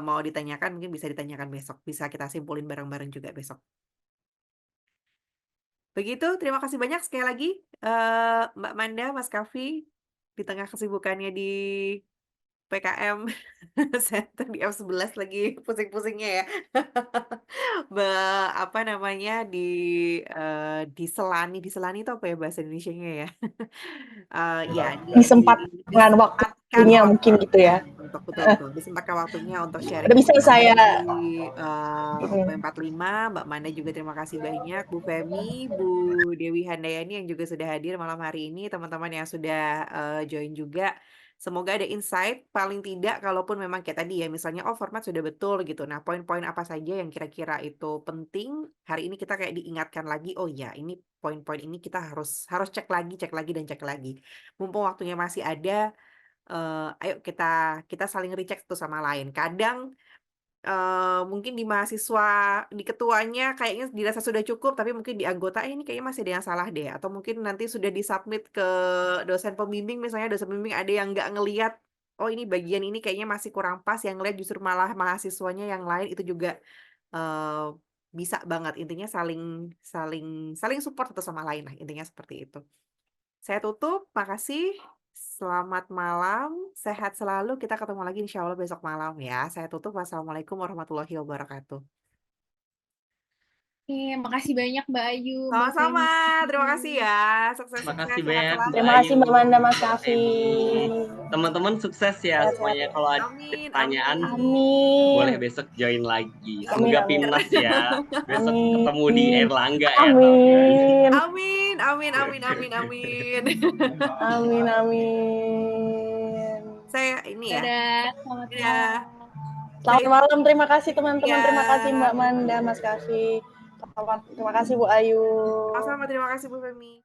mau ditanyakan, mungkin bisa ditanyakan besok. Bisa kita simpulin bareng-bareng juga besok. Begitu, terima kasih banyak sekali lagi, Mbak Manda, Mas Kaffi, di tengah kesibukannya di PKM, saya di F11 lagi pusing-pusingnya ya. Apa namanya, diselani itu apa ya bahasa Indonesianya ya? Ya, Disempatkan disempatkan waktunya mungkin gitu ya. untuk betul, disempatkan waktunya untuk sharing Udah bisa saya di UP45. Mbak Manda juga terima kasih banyak, Bu Femi, Bu Dewi Handayani yang juga sudah hadir malam hari ini, teman-teman yang sudah join juga. Semoga ada insight, paling tidak kalaupun memang kayak tadi ya, misalnya oh format sudah betul gitu. Nah, poin-poin apa saja yang kira-kira itu penting, hari ini kita kayak diingatkan lagi, oh ya ini poin-poin ini kita harus cek lagi, dan cek lagi. Mumpung waktunya masih ada, ayo kita saling recheck satu sama lain. Kadang mungkin di mahasiswa, di ketuanya kayaknya dirasa sudah cukup, tapi mungkin di anggota, ini kayaknya masih ada yang salah deh. Atau mungkin nanti sudah disubmit ke dosen pembimbing, misalnya dosen pembimbing ada yang nggak ngeliat, oh ini bagian ini kayaknya masih kurang pas, yang ngeliat justru malah mahasiswanya yang lain, itu juga eh, bisa banget. Intinya saling saling saling support satu sama lain lah, intinya seperti itu. Saya tutup, makasih. Selamat malam, sehat selalu. Kita ketemu lagi insya Allah besok malam ya. Saya tutup. Wassalamualaikum warahmatullahi wabarakatuh. Oke, makasih banyak Mbak Ayu, Mbak Sama-sama, Femi. terima kasih ya. Sukses-sukses, Makasih sehat banyak selalu. Mbak terima kasih Ayu, Mbak Manda, Mas Mbak Kaffi. Femi. Teman-teman sukses ya Sehat-sehat semuanya. ya. Kalau ada Amin, pertanyaan boleh Amin. besok join lagi. Amin, Semoga amin. Pimnas ya. Besok Amin. ketemu di Erlangga ya tahun Amin. ini. amin, amin, amin, amin, amin. Amin, amin. Saya ini ya. Dadah, selamat Ya. malam. Selamat malam, terima kasih teman-teman, Ya. terima kasih Mbak Manda, Mas Kaffi. Terima kasih Bu Ayu. Sama-sama, terima kasih Bu Femi.